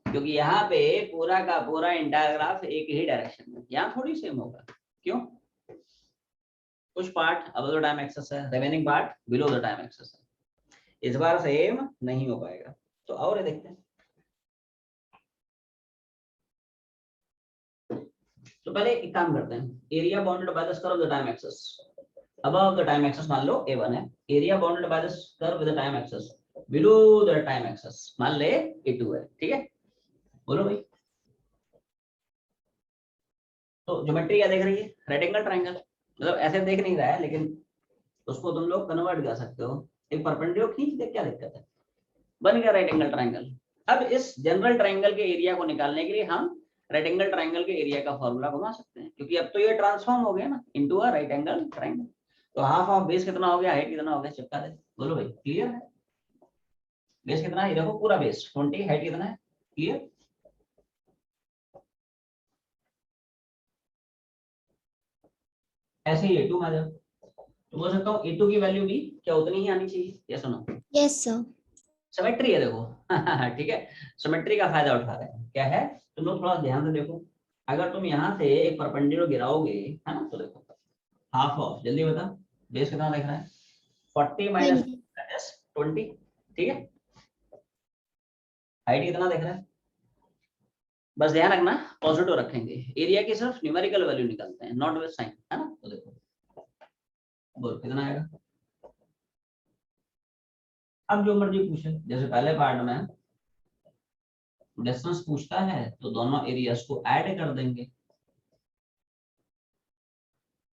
क्योंकि यहाँ पे पूरा का पूरा इंटायर ग्राफ एक ही डायरेक्शन में, यहाँ थोड़ी सेम होगा। क्यों? कुछ part above the time axis है, remaining part below the time axis है। इस बार सेम नहीं हो पाएगा। तो और देखते हैं। तो पहले एक काम करते हैं, area bounded by the curve of the time axis. above the time axis मान लो a1 है, area bounded by the curve with the time axis below the time axis मान ले a2 है। ठीक है, बोलो भाई। तो ज्योमेट्री क्या देख रही है? Rectangle triangle. मतलब ऐसे देख नहीं रहा है, लेकिन उसको तुम लोग कन्वर्ट कर सकते हो। एक परपेंडिकुलर खींच दे, क्या दिक्कत है? बन गया रेक्टेंगल ट्रायंगल। अब इस जनरल ट्रायंगल के एरिया को निकालने के लिए हम रेक्टेंगल ट्रायंगल के एरिया का फॉर्मूला घुमा सकते हैं, क्योंकि अब तो ये ट्रांसफॉर्म हो गया ना into a right angle triangle. तो हाफ ऑफ बेस कितना हो गया, हाइट कितना हो गया, चिपका दे। बोलो भाई, क्लियर है? बेस कितना है? देखो पूरा बेस 20, हाइट कितना है? क्लियर? ऐसे ही a2 में जब तो बोल सकता हूँ a2 की वैल्यू भी क्या उतनी ही आनी चाहिए। या सुनो, Yes, sir. सिमेट्री है देखो। ठीक है, सिमेट्री का फायदा उठा रहे हैं। क्या है, तुम लोग थोड़ा ध्यान से देखो। अगर तुम यहाँ से एक परपेंडिकुलर गिराओगे, है ना, तो देखो हाफ ऑफ, जल्दी बता, बेस कितना दिख रहा है? 40 माइनस 20. 20। ठीक है, हाइट कितना दिख रहा है? बस ध्यान रखना पॉजिटिव रखेंगे, एरिया की सिर्फ न्यूमेरिकल वैल्यू निकालते हैं, नॉट विद साइन, है ना। तो देखो बोल कितना आएगा। अब जो मर्जी पूछे, जैसे पहले पार्ट में डिस्टेंस पूछता है तो दोनों एरियाज को ऐड कर देंगे।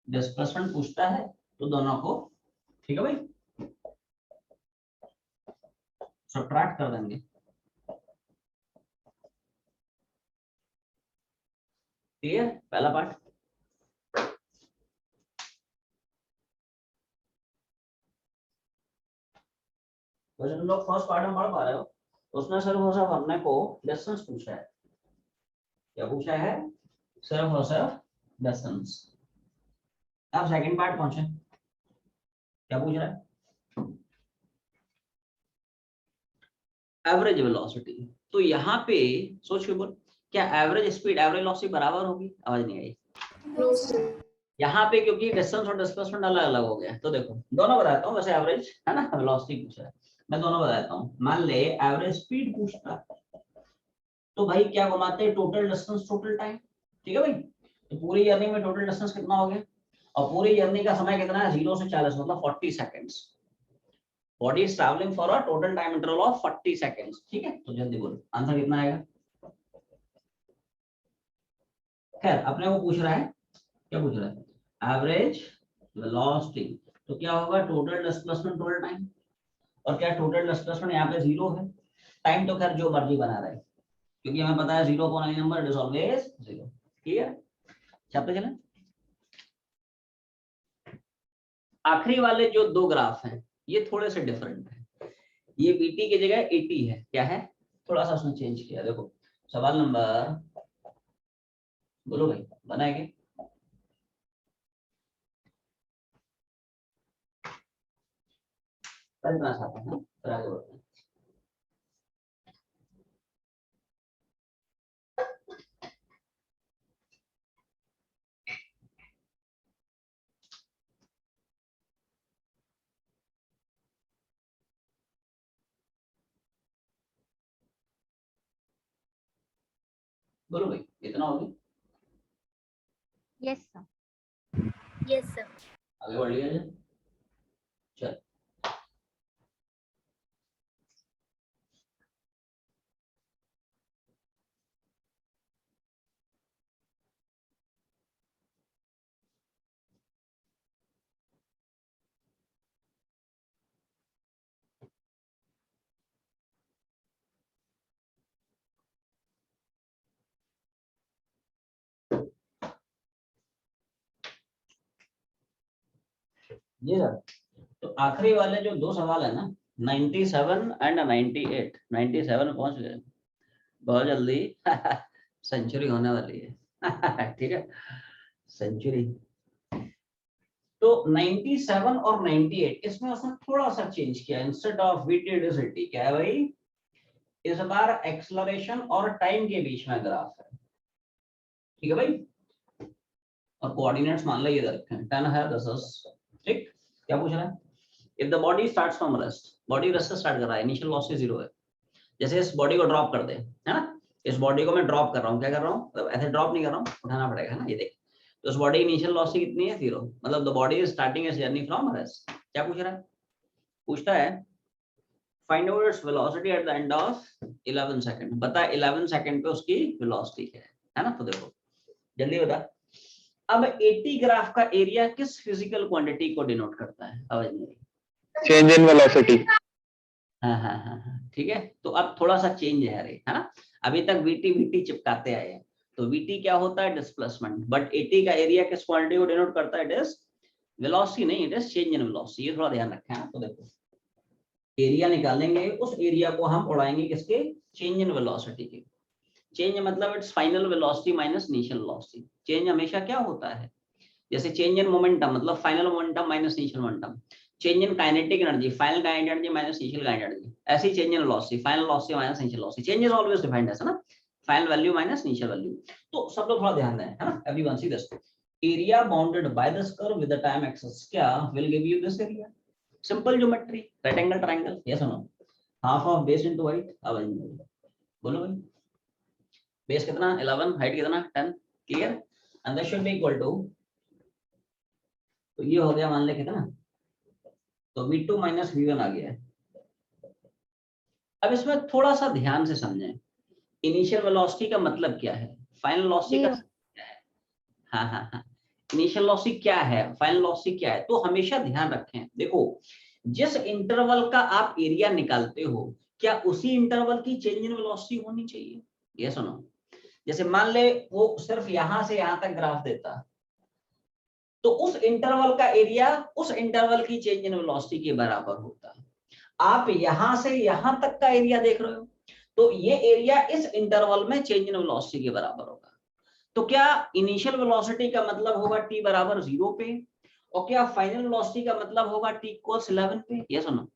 डिस्प्लेसमेंट पूछता है तो दोनों को, ठीक है भाई, सब्ट्रैक्ट कर देंगे। ठीक है, पहला पार्ट। वैसे तुम लोग फर्स्ट पार्ट में पढ़ पा रहे हो, उसने सिर्फ और सिर्फ हमने को डिस्टेंस पूछा है। क्या पूछा है? सिर्फ और सिर्फ डिस्टेंस। अब सेकंड पार्ट पहुंचे, क्या पूछ रहा है? Average velocity. तो यहाँ पे सोच के बोल, क्या एवरेज स्पीड एवरेज वेलोसिटी बराबर होगी? आवाज नहीं आई। No, sir. यहाँ पे क्योंकि डिस्टेंस और डिस्प्लेसमेंट अलग अलग हो गया, तो देखो दोनों बताता हूँ। वैसे एवरेज है ना, वेलोसिटी पूछा है, मैं दोनों बताता हूँ। मान ले एवरेज स्पीड पूछता, तो भाई क्या घुमाते हैं, टोटल डिस्टेंस टोटल टाइम, ठीक है भाई। तो पूरी जर्नी में टोटल डिस्टेंस कितना हो गया, और पूरी जर्नी का समय कितना है, 0 से 40 मतलब 40 seconds. Body is travelling for a total time interval of 40 seconds, ठीक है। तो जल्दी बोलो आंसर कितना आएगा। खैर अपने को पूछ रहा है, क्या पूछ रहा है, एवरेज वेलोसिटी, तो क्या होगा, टोटल डिस्प्लेसमेंट टोटल टाइम, और क्या टोटल डिस्प्लेसमेंट यहाँ पे 0 है। टाइम तो खैर जो मर्जी बना रहे, क्योंकि हमें पता है 0 कौन है नंबर, इट इज ऑलवेज 0, ठीक है। चलते चले, आखिरी वाले जो दो ग्राफ हैं ये थोड़े से डिफरेंट है। ये बीटी की जगह 80 है, क्या है, थोड़ा सा उसने चेंज किया। देखो सवाल नंबर, बोलो भाई बनाएंगे, बना सकते हैं, फिर आगे बढ़ते हैं। बोलो भाई इतना होगी, Yes, sir. Yes, sir. आगे बढ़ लिया जाए। चल ये रहा। तो आखिरी वाले जो दो सवाल है ना, 97 एंड 98, 97 पहुंच गए बहुत जल्दी। सेंचुरी होने वाली है। ठीक है, सेंचुरी। तो 97 और 98 इसमें उसने थोड़ा सा चेंज किया, instead of VT it is 80, क्या है भाई, इस बार एक्सलरेशन और टाइम के बीच में ग्राफ है, ठीक है भाई। और कोऑर्डिनेट्स मान लो ये रखे हैं, 10 है 10, ठीक। क्या पूछ रहा है, if the body starts from rest, body rest से स्टार्ट कर रहा है, इनिशियल वेलोसिटी 0 है। जैसे इस बॉडी को ड्रॉप कर दे, है ना, इस बॉडी को मैं ड्रॉप कर रहा हूँ, क्या कर रहा हूँ, मतलब ऐसे ड्रॉप नहीं कर रहा हूँ, उठाना पड़ेगा, है ना, ये देख। तो उस बॉडी की इनिशियल वेलोसिटी कितनी है, 0, मतलब the body is starting it's journey from rest. क्या पूछ रहा है, पूछता है find out its velocity at the end of 11 second, बता 11 सेकंड पे उसकी वेलोसिटी क्या है ना। तो देखो जल्दी बता। अब 80 ग्राफ का एरिया किस फिजिकल क्वांटिटी को डिनोट करता है, आवाज नहीं आई। Change in velocity. हाँ, ठीक है। तो अब थोड़ा सा चेंज है रे, है ना। अभी तक वीटी चिपकाते आए हैं, तो वीटी क्या होता है, डिस्प्लेसमेंट, बट 80 का एरिया किस क्वांटिटी को डिनोट करता है, इट इज वेलोसिटी नहीं, it is change in velocity, ये थोड़ा ध्यान रखें। हाँ, तो देखो एरिया निकालेंगे, उस एरिया को हम उड़ाएंगे किसके, चेंज इन वेलोसिटी के। चेंज मतलब it's final velocity minus initial velocity. Change हमेशा क्या होता है, जैसे चेंज इन मोमेंटम मतलब final momentum minus initial momentum, change in kinetic energy final kinetic energy minus initial kinetic energy, ऐसी change in velocity final velocity minus initial velocity. Change is always defined as ना final value minus initial value. तो सब लोग थोड़ा ध्यान दें, है ना, everyone see this, area bounded by this curve with the time axis क्या will give you this area, simple geometry, right angle triangle, yes और नो, half of base into height. अब बोलो भाई बेस कितना 11, हाइट कितना 10, clear, and that should be equal to, तो ये हो गया मान ले कितना, तो V2 माइनस V1 आ गया है। अब इसमें थोड़ा सा ध्यान से समझें, इनिशियल वेलोसिटी का मतलब क्या है, फाइनल वेलोसिटी का क्या है। हाँ, इनिशियल वेलोसिटी क्या है, फाइनल वेलोसिटी क्या है, तो हमेशा ध्यान रखें। देखो जिस इंटरवल का आप एरिया निकालते हो, क्या उसी इंटरवल की चेंज इन वेलोसिटी होनी चाहिए, ये सुनो। जैसे मान ले वो सिर्फ यहां से यहां तक ग्राफ देता, तो उस इंटरवल का एरिया उस इंटरवल की चेंज इन वेलोसिटी के बराबर होता है। आप यहां से यहां तक का एरिया देख रहे हो, तो ये एरिया इस इंटरवल में चेंज इन वेलोसिटी के बराबर होगा। तो क्या इनिशियल वेलोसिटी का मतलब होगा t बराबर 0 पे, और क्या फाइनल वेलोसिटी का मतलब होगा t इक्वल्स 11 पे, ये सुनो।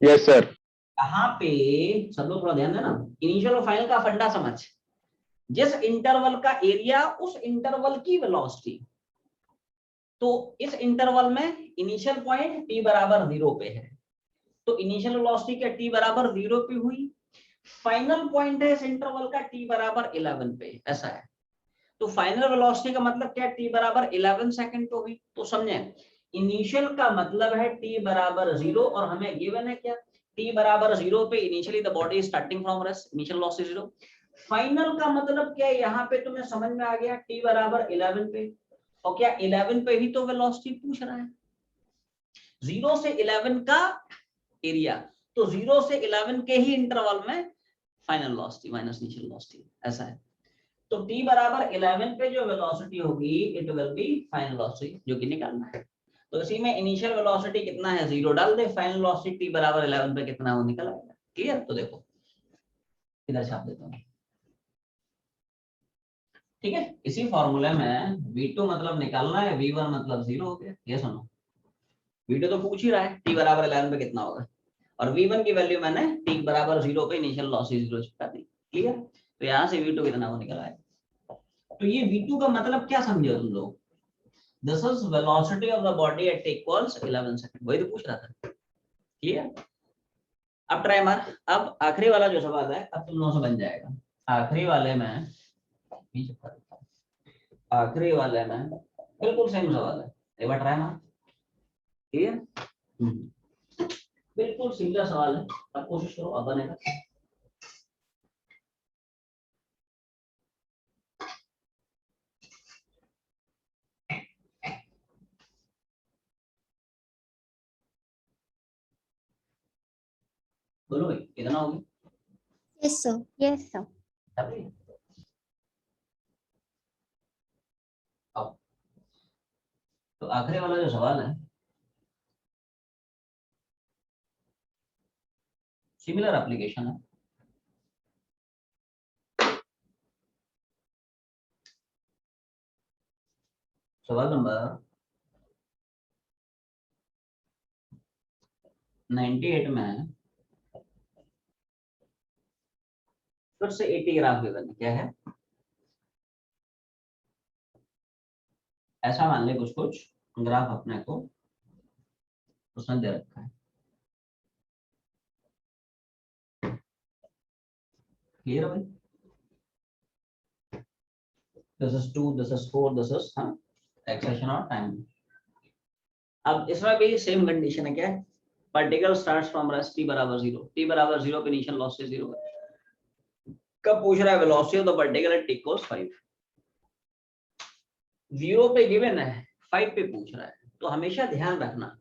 Yes sir. यहाँ पे सब लोग थोड़ा ध्यान देना, इनिशियल और फाइनल का फंडा समझ, जिस इंटरवल का एरिया उस इंटरवल की वेलोसिटी। तो इस इंटरवल में इनिशियल पॉइंट t बराबर 0 पे है, तो इनिशियल वेलोसिटी क्या t बराबर 0 पे हुई, फाइनल पॉइंट है इस इंटरवल का t बराबर 11 पे, ऐसा है। तो फाइनल वेलोसिटी का मतलब क्या, t बराबर 11 सेकंड पे हुई। तो समझे, इनिशियल का मतलब है t बराबर 0 और हमें गिवन है क्या, t बराबर 0 पे initially the body is starting from rest, initial velocity 0। Final का मतलब क्या है, यहाँ पे तुम्हें समझ में आ गया, t बराबर 11 पे, और क्या 11 पे ही तो वेलोसिटी पूछ रहा है, 0 से 11 का एरिया, तो 0 से 11 के ही इंटरवल में final velocity minus initial velocity, ऐसा है। तो t बराबर 11 पे जो वेलोसिटी होगी it will be final velocity, जो कि निकालना है। तो इसी में इनिशियल वेलोसिटी कितना है 0 डाल दे, फाइनल वेलोसिटी t बराबर 11 पे कितना वो निकल आएगा। क्लियर? तो देखो इधर छाप देता हूँ, ठीक है। इसी फॉर्मूले में v2 मतलब निकालना है, v1 मतलब 0 हो गया। ये सुनो, v2 तो पूछ ही रहा है t बराबर 11 पे कितना होगा, और v1 की वैल्यू मैंने t बराबर 0 पे इनिशियल वेलोसिटी 0 चिपका दी। क्लियर? तो यहाँ से v2 कितना वो निकल आएगा। तो ये v2 का मतलब क्या समझे तुम लोग, this is velocity of the body at equals 11 second, वही तो पूछ रहा था। क्लियर? अब ट्राई मार। अब आखिरी वाला जो सवाल है अब तुम लोगों से बन जाएगा। आखिरी वाले में आखिरी वाले में बिल्कुल सेम सवाल है, एक बार ट्राई मार। क्लियर? बिल्कुल सिंगल सवाल है, अब कोशिश करो अब बनेगा। बोलो भाई कितना होगी। Yes, sir. Yes, sir. अभी अब तो आखिरी वाला जो सवाल है सिमिलर एप्लीकेशन है। सवाल नंबर 98 में फिर से 80 ग्राफ गिवन है। क्या है, ऐसा मान ले कुछ कुछ ग्राफ अपने को उसने दे रखा है। क्लियर भाई? This is 2, this is 4, this is acceleration और टाइम। अब इसमें भी सेम कंडीशन है। क्या है, particle starts from rest t बराबर 0, t बराबर 0 पे इनिशियल वेलोसिटी 0 है। कब पूछ रहा है, velocity of the particle at t equals 5। 0 पे गिवन है, 5 पे पूछ रहा है। तो हमेशा ध्यान रखना,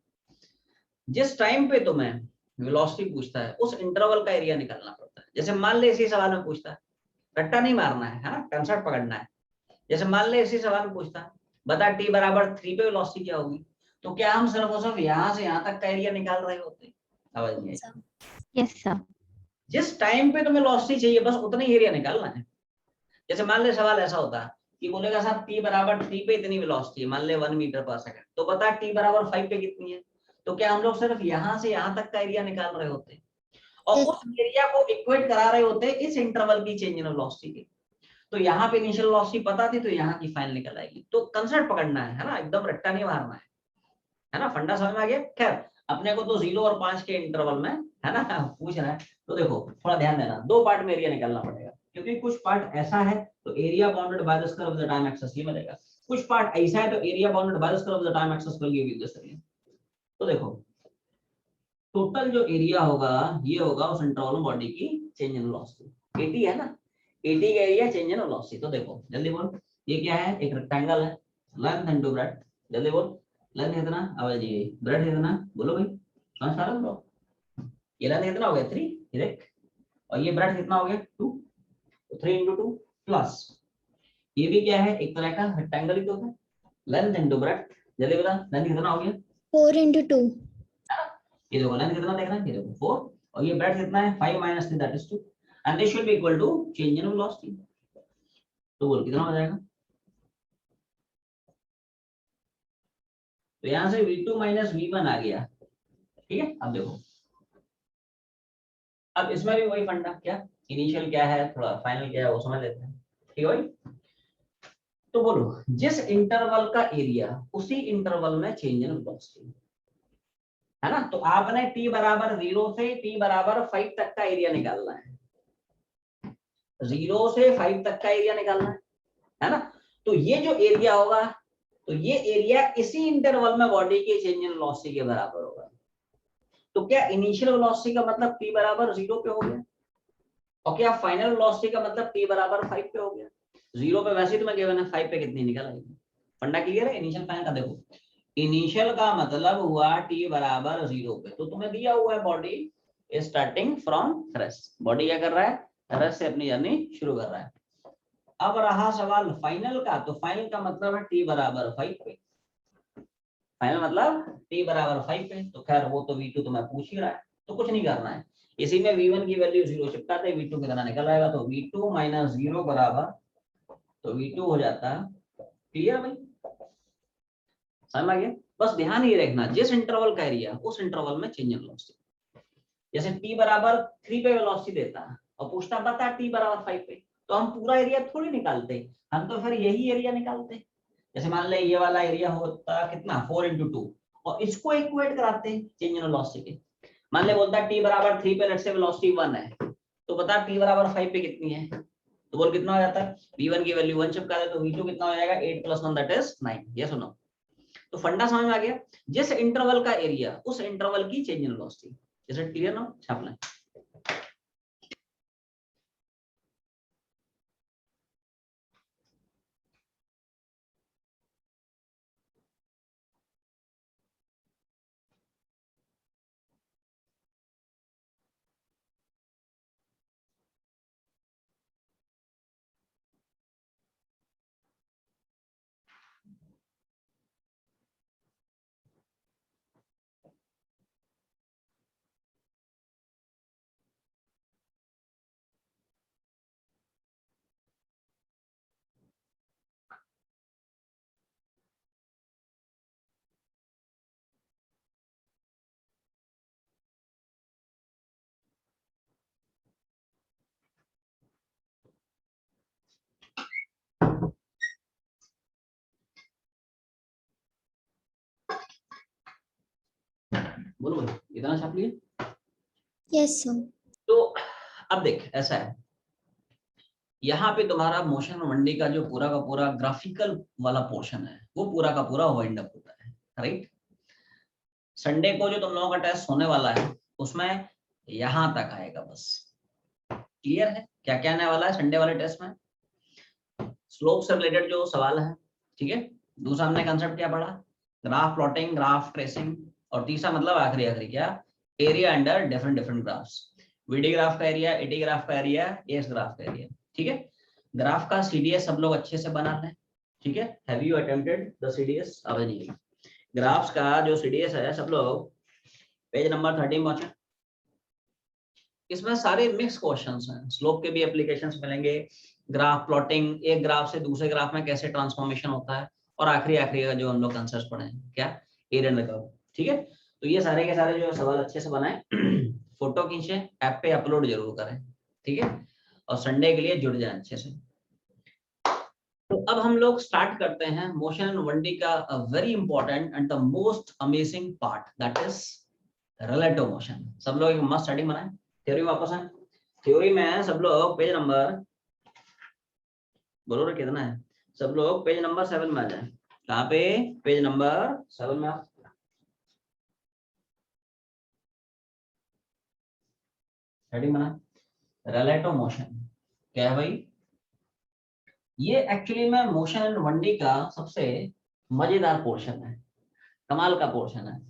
जिस टाइम पे तुम्हें वेलोसिटी पूछता है उस इंटरवल का एरिया निकालना पड़ता है। जैसे मान ले इसी सवाल में पूछता है, रट्टा नहीं मारना है ना, कंसेप्ट पकड़ना है। जैसे मान ले इसी सवाल में पूछता है, बता t बराबर 3 पे वेलोसिटी क्या होगी, तो क्या हम सिर्फ और सिर्फ यहाँ से यहाँ तक का एरिया निकाल रहे होते? आवाज नहीं आई। Yes, sir. जिस टाइम पे तुम्हें वेलोसिटी चाहिए बस उतना ही एरिया निकालना है। जैसे मान ले सवाल ऐसा होता कि बोलेगा साहब t बराबर 3 पे इतनी वेलोसिटी है, मान ले 1 मीटर पर सेकंड, तो बता t बराबर 5 पे कितनी है। तो क्या हम लोग सिर्फ यहाँ से यहाँ तक का एरिया निकाल रहे होते और Yes. उस एरिया को इक्वेट करा रहे होते इस इंटरवल की चेंज इन वेलोसिटी की। तो यहाँ पे इनिशियल वेलोसिटी पता थी तो यहाँ की फाइनल निकल आएगी। तो कंसेप्ट पकड़ना है ना, एकदम रट्टा नहीं मारना है ना। फंडा समझ में आ गया? खैर अपने को तो 0 और 5 के इंटरवल में है ना पूछ रहा है। तो देखो थोड़ा ध्यान देना, दो पार्ट में एरिया निकालना पड़ेगा, क्योंकि कुछ पार्ट ऐसा है तो area bounded by the square of the time axis ये मिलेगा, कुछ पार्ट ऐसा है तो area bounded by the square of the time axis will give you this area. तो देखो टोटल जो एरिया होगा ये होगा उस इंटरवल में बॉडी की चेंज इन वेलोसिटी 80 है ना, 80 का एरिया चेंज इन वेलोसिटी। तो देखो जल्दी बोल, ये क्या है, एक रेक्टेंगल है, लेंथ इनटू ब्रेड्थ। जल्दी बोल, लेंथ कितना, अब जी ब्रेड्थ कितना, बोलो भाई समझ पा रहे हो लोग? ये लेंथ कितना हो गया 3, ये देख, और ये ब्रेड्थ कितना हो गया 2, तो 3 into 2 प्लस ये भी क्या है, एक तरह का रेक्टेंगल ही तो है, लेंथ इनटू ब्रेड्थ। जल्दी बता लेंथ कितना हो गया, 4 into 2. ये देखो लेंथ कितना देख रहा है, ये देखो 4, और ये ब्रेड्थ कितना है 5 minus 3 that is 2, and this should be equal to change in velocity। तो बोल कितना हो जाएगा, तो यहाँ से v2 minus v1 आ गया। ठीक है अब देखो अब इसमें भी वही फंडा, क्या इनिशियल क्या है थोड़ा फाइनल क्या है वो समझ लेते हैं, ठीक है भाई। तो बोलो जिस इंटरवल का एरिया उसी इंटरवल में चेंज इन वेलोसिटी, है ना। तो आपने t बराबर 0 से t बराबर 5 तक का एरिया निकालना है, 0 से 5 तक का एरिया निकालना है ना। तो ये जो एरिया होगा, तो ये एरिया इसी इंटरवल में बॉडी के चेंज इन वेलोसिटी के बराबर होगा। तो क्या इनिशियल वेलोसिटी का मतलब t बराबर 0 पे हो गया, और क्या फाइनल वेलोसिटी का मतलब t बराबर 5 पे हो गया। 0 पे वैसे ही तुम्हें गिवन है, 5 पे कितनी निकल आएगी। फंडा क्लियर है इनिशियल फाइनल का। देखो इनिशियल का मतलब हुआ t बराबर 0 पे, तो तुम्हें दिया हुआ है body starting from rest, body क्या कर रहा है रेस्ट से अपनी जर्नी शुरू कर रहा है। अब रहा सवाल फाइनल का, तो फाइनल का मतलब है t बराबर 5 पे, फाइनल मतलब t बराबर 5 पे। तो खैर वो तो v2 तुम्हें पूछ ही रहा है, तो कुछ नहीं करना है, इसी में v1 की वैल्यू 0 चिपकाते हैं, v2 कितना निकल आएगा, तो v2 माइनस 0 बराबर, तो v2 हो जाता है। क्लियर भाई, समझ में आ गया। बस ध्यान ये रखना जिस इंटरवल का एरिया उस इंटरवल में चेंज इन वेलोसिटी। जैसे t बराबर 3 पे वेलोसिटी देता है और पूछता बता t बराबर 5 पे, तो हम पूरा एरिया थोड़ी निकालते, हम तो फिर यही एरिया निकालते। जैसे मान ले ये वाला एरिया होता कितना 4 into 2, और इसको इक्वेट कराते हैं चेंज इन वेलोसिटी के। मान ले बोलता t बराबर 3 पे लेट से वेलोसिटी 1 है, तो बता t बराबर 5 पे कितनी है, तो बोल कितना हो जाता है, v1 की वैल्यू 1 चिपका दे, तो v2 कितना हो जाएगा 8 + 1 दैट इज 9। ये सुनो, तो फंडा समझ में आ गया, जिस इंटरवल का एरिया उस इंटरवल की change in velocity. Is it clear now, छाप लें। बोलो बोलो, इतना छाप लिए। Yes, sir. तो अब देख ऐसा है, यहाँ पे तुम्हारा मोशन मंडी का जो पूरा का पूरा ग्राफिकल वाला पोर्शन है वो पूरा का पूरा वाइंड अप होता है, राइट। संडे को जो तुम लोगों का टेस्ट होने वाला है उसमें यहाँ तक आएगा बस। क्लियर है क्या क्या आने वाला है संडे वाले टेस्ट में, स्लोप से रिलेटेड जो सवाल है, ठीक है। दूसरा हमने कंसेप्ट क्या पढ़ा, ग्राफ प्लॉटिंग, ग्राफ ट्रेसिंग, और तीसरा मतलब आखिरी आखिरी क्या, area under different different graphs, VD graph का एरिया, एटी ग्राफ का एरिया, एस ग्राफ का एरिया, ठीक है। ग्राफ का सीडीएस सब लोग अच्छे से बना लें, ठीक है। Have you attempted the CDS, अब नहीं ग्राफ्स का जो सीडीएस है सब लोग पेज नंबर 13 पहुंचे। इसमें सारे मिक्स क्वेश्चंस हैं, स्लोप के भी एप्लीकेशंस मिलेंगे, ग्राफ प्लॉटिंग, एक ग्राफ से दूसरे ग्राफ में कैसे ट्रांसफॉर्मेशन होता है, और आखिरी आखिरी का जो हम लोग कंसेप्ट पढ़े हैं क्या, एरिया अंडर कर्व, ठीक है। तो ये सारे के सारे जो सवाल अच्छे से बनाए, फोटो खींचे, ऐप पे अपलोड जरूर करें, ठीक है, और संडे के लिए जुड़ जाए अच्छे से। तो अब हम लोग स्टार्ट करते हैं मोशन एंड 1D का very important and the most amazing part, that is relative motion. सब लोग एक मस्त स्टार्टिंग बनाए, थ्योरी वापस आए। थ्योरी में सब लोग पेज नंबर, बोलो रे कितना है, सब लोग पेज नंबर 7 में आ जाए। कहाँ पे, पेज नंबर 7 में आप हेडिंग बना, रिलेटिव मोशन क्या है भाई। ये एक्चुअली में मोशन एंड 1D का सबसे मजेदार पोर्शन है, कमाल का पोर्शन है,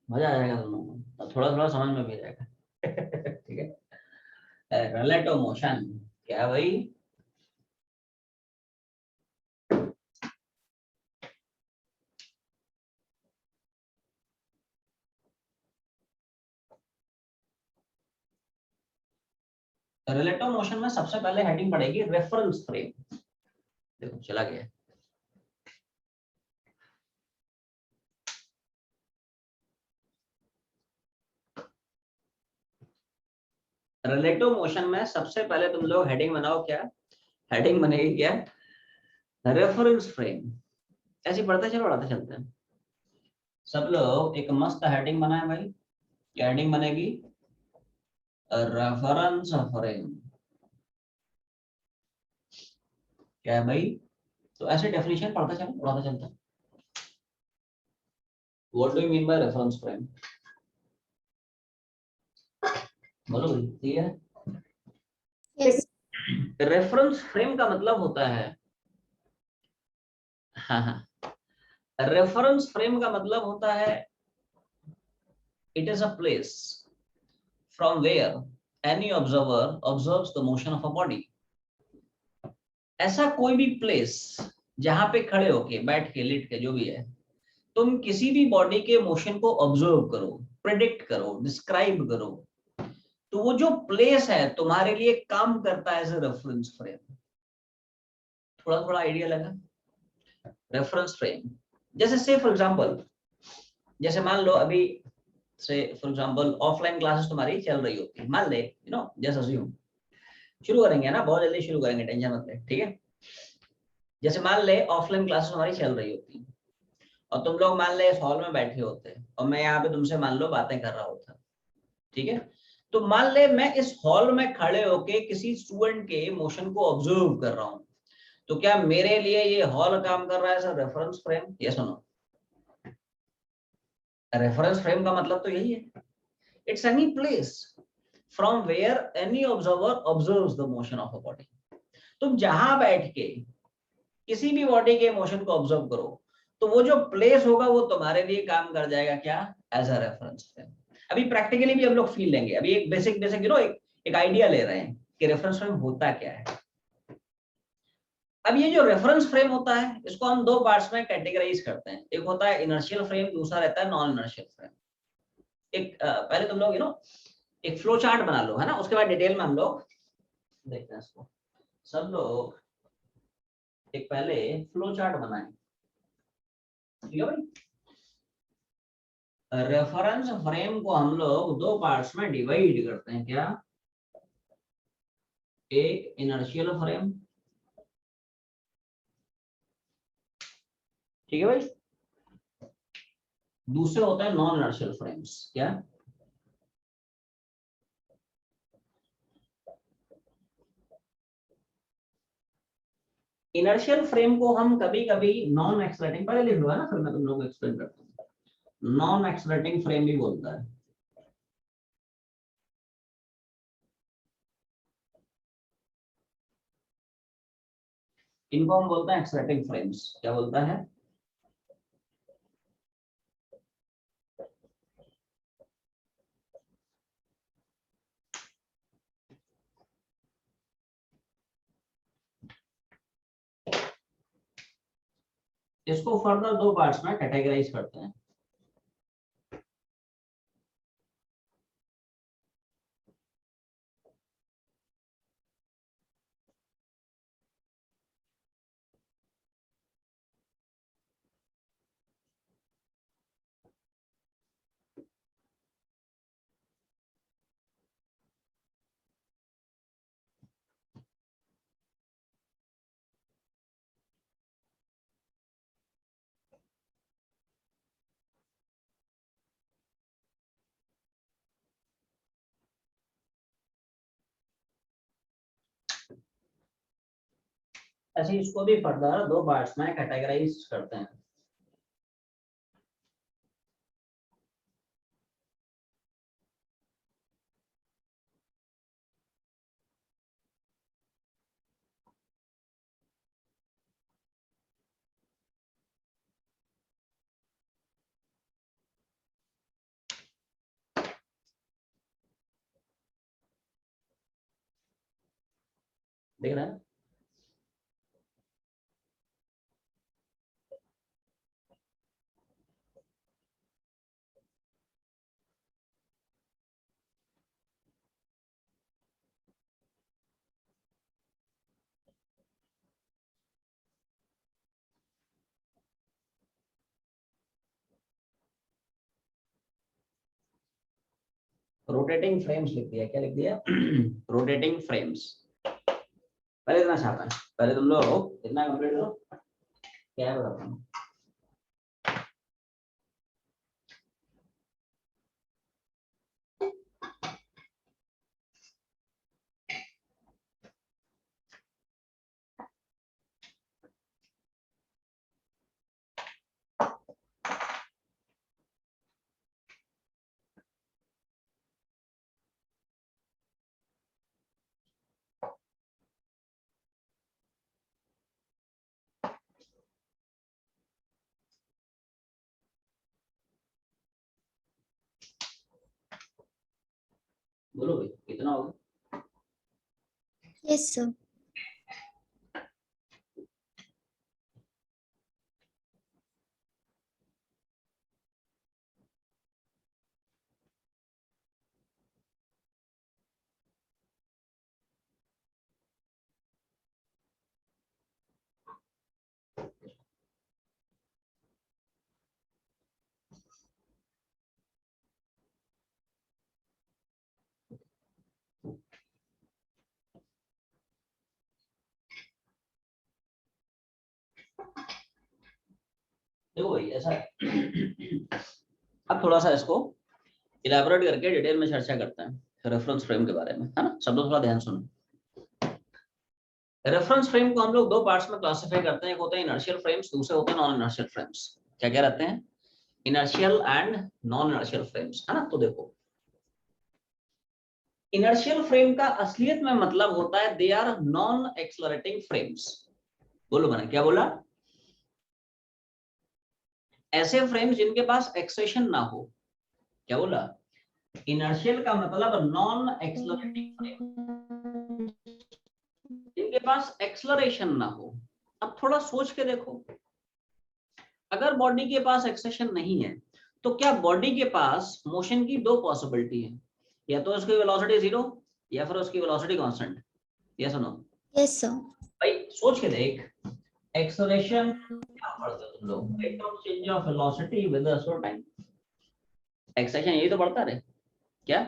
मजा आ जाएगा तुम लोगों को, थोड़ा थोड़ा समझ में भी आएगा। ठीक है, रिलेटिव मोशन क्या है भाई। रिलेटिव मोशन में सबसे पहले हेडिंग पड़ेगी रेफरेंस फ्रेम। देखो चला गया, रिलेटिव मोशन में सबसे पहले तुम लोग हेडिंग बनाओ। क्या हेडिंग बनेगी? क्या? Reference frame. ऐसे पढ़ते चलो, पढ़ाते चलते हैं। सब लोग एक मस्त हेडिंग बनाए भाई। क्या हेडिंग बनेगी? Reference frame. क्या है भाई? तो ऐसे डेफिनेशन पढ़ते चलो, पढ़ाते चलते हैं। What do you mean by reference frame? बोलो भाई, ठीक है। Yes. रेफरेंस फ्रेम का मतलब होता है, हाँ हाँ, रेफरेंस फ्रेम का मतलब होता है it is a place from where any observer observes the motion of a body. ऐसा कोई भी प्लेस जहां पे खड़े होके, बैठ के, लेट के, जो भी है, तुम किसी भी बॉडी के मोशन को ऑब्जर्व करो, प्रिडिक्ट करो, डिस्क्राइब करो, तो वो जो प्लेस है तुम्हारे लिए काम करता है एज ए रेफरेंस फ्रेम। थोड़ा थोड़ा आइडिया लगा? रेफरेंस फ्रेम जैसे से फॉर एग्जांपल, जैसे मान लो अभी से फॉर एग्जांपल ऑफलाइन क्लासेस तुम्हारी चल रही होती है, मान ले, यू नो, जस्ट अज्यूम। शुरू करेंगे ना, बहुत जल्दी शुरू करेंगे, टेंशन मत ले, ठीक है। जैसे मान ले ऑफलाइन क्लासेस हमारी चल रही होती है और तुम लोग मान ले इस हॉल में बैठे होते हैं और मैं यहाँ पे तुमसे मान लो बातें कर रहा होता, ठीक है। तो मान ले मैं इस हॉल में खड़े होके किसी स्टूडेंट के मोशन को ऑब्जर्व कर रहा हूँ, तो क्या मेरे लिए ये हॉल काम कर रहा है सर रेफरेंस फ्रेम? ये सुनो, रेफरेंस फ्रेम का मतलब तो यही है, it's any place from where any observer observes the motion of a body. तुम जहां बैठ के किसी भी बॉडी के मोशन को ऑब्जर्व करो, तो वो जो प्लेस होगा वो तुम्हारे लिए काम कर जाएगा, क्या? As a reference frame. अभी प्रैक्टिकली भी हम लोग फील लेंगे, अभी एक बेसिक बेसिक यू नो एक आइडिया ले रहे हैं कि रेफरेंस फ्रेम होता क्या है। अब ये जो रेफरेंस फ्रेम होता है इसको हम दो पार्ट्स में कैटेगराइज करते हैं, एक होता है इनर्शियल फ्रेम, दूसरा रहता है नॉन इनर्शियल फ्रेम। एक पहले तुम लोग यू नो एक फ्लो चार्ट बना लो, है ना, उसके बाद डिटेल में हम लोग देखते हैं इसको। सब लोग एक पहले फ्लो चार्ट बनाएं, ठीक है भाई। रेफरेंस फ्रेम को हम लोग दो पार्ट्स में डिवाइड करते हैं। क्या? एक इनर्शियल फ्रेम, ठीक है भाई, दूसरे होता है नॉन इनर्शियल फ्रेम्स। क्या? इनर्शियल फ्रेम को हम कभी कभी नॉन एक्सलेटिंग, पहले लिख लो है ना, फिर मैं तुम लोगों को एक्सप्लेन करता हूँ, नॉन एक्सलेटिंग फ्रेम भी बोलता है। इनको हम बोलते हैं एक्सलेटिंग फ्रेम्स। क्या बोलता है? इसको फर्दर दो पार्ट्स में कैटेगराइज करते हैं। ऐसे इसको भी फर्दर दो पार्ट्स में कैटेगराइज करते हैं। देख रहे हैं? रोटेटिंग फ्रेम्स लिख दिया, क्या लिख दिया? Rotating frames. पहले इतना छापा है, पहले तुम लोग इतना कंप्लीट करो, क्या है बताता हूँ। बोलो भाई कितना होगा? Yes, sir. देखो भाई ऐसा है। अब थोड़ा सा इसको इलैबोरेट करके डिटेल में चर्चा करते हैं रेफरेंस फ्रेम के बारे में, है ना। सब लोग थोड़ा ध्यान सुनो। रेफरेंस फ्रेम को हम लोग दो पार्ट्स में क्लासिफाई करते हैं, एक होता है इनर्शियल फ्रेम्स, दूसरे होते हैं नॉन इनर्शियल फ्रेम्स। क्या क्या रहते हैं? Inertial and non inertial frames, है ना। तो देखो इनर्शियल फ्रेम का असलियत में मतलब होता है they are non accelerating frames. बोलो मैंने क्या बोला? ऐसे फ्रेम्स जिनके पास एक्सेशन ना हो। क्या बोला? इनर्शियल का मतलब नॉन एक्सलरेटिंग फ्रेम, जिनके पास एक्सलरेशन ना हो। अब थोड़ा सोच के देखो, अगर बॉडी के पास एक्सेशन नहीं है तो क्या बॉडी के पास मोशन की दो पॉसिबिलिटी है, या तो उसकी वेलोसिटी जीरो या फिर उसकी वेलोसिटी कांस्टेंट। यस और नो? Yes, sir. भाई सोच के देख, एक्सेलरेशन क्या पढ़ते हो तुम लोग? Rate of change of velocity with respect to time. Acceleration यही तो पढ़ता रहे क्या?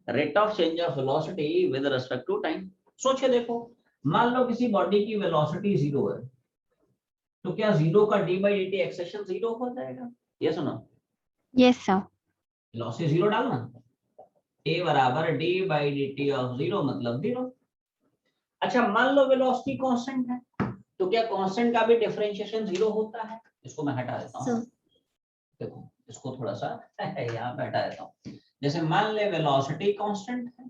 Rate of change of velocity with respect to time. सोच के देखो, मान लो किसी बॉडी की वेलोसिटी जीरो है, तो क्या जीरो का D by D T acceleration zero हो जाएगा? यस और no? Yes, sir. Velocity zero डालना, ए बराबर D by D T of zero मतलब जीरो। अच्छा मान लो वेलोसिटी कांस्टेंट है, तो क्या कांस्टेंट का भी डिफरेंशिएशन जीरो होता है? इसको मैं हटा देता हूँ। Sir. देखो इसको थोड़ा सा यहाँ पे हटा देता हूँ। जैसे मान ले वेलोसिटी कांस्टेंट है,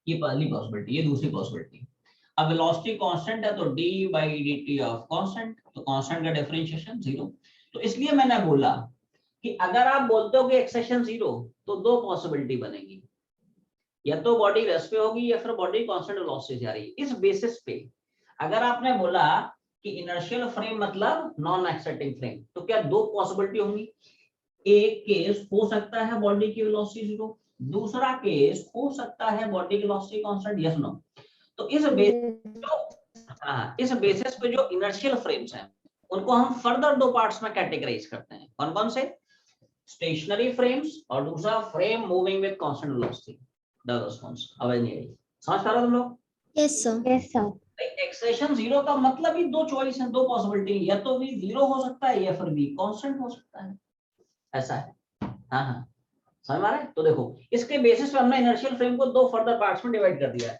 ये पहली पॉसिबिलिटी, ये दूसरी पॉसिबिलिटी। अब वेलोसिटी कांस्टेंट है तो d by D T of constant, तो कांस्टेंट का डिफरेंशिएशन जीरो। तो इसलिए मैंने बोला कि अगर आप बोलते हो कि एक्सेशन जीरो तो दो पॉसिबिलिटी बनेगी, या तो बॉडी रेस्ट पे होगी या फिर बॉडी कांस्टेंट वेलोसिटी से जा रही है। इस बेसिस पे अगर आपने बोला कि इनर्शियल फ्रेम मतलब नॉन एक्साइटिंग फ्रेम, तो क्या दो पॉसिबिलिटी होंगी? एक केस हो सकता है बॉडी की वेलोसिटी जीरो, दूसरा केस हो सकता है बॉडी की वेलोसिटी कांस्टेंट। Yes no? तो इस बेसिस पे जो इनर्शियल फ्रेम्स हैं उनको हम फर्दर दो पार्ट्स में कैटेगराइज करते हैं। कौन कौन से? स्टेशनरी फ्रेम्स और दूसरा frame moving with constant velocity. The response आवाज नहीं आई, समझ पा रहे हो तुम लोग? Yes, sir. Yes, sir. Acceleration zero का मतलब ही दो चॉइस है, दो पॉसिबिलिटी, या तो v जीरो हो सकता है या फिर v कांस्टेंट हो सकता है। ऐसा है, हाँ हाँ समझ में आ रहा है? तो देखो इसके बेसिस पे हमने इनर्शियल फ्रेम को दो फर्दर पार्ट्स में डिवाइड कर दिया है।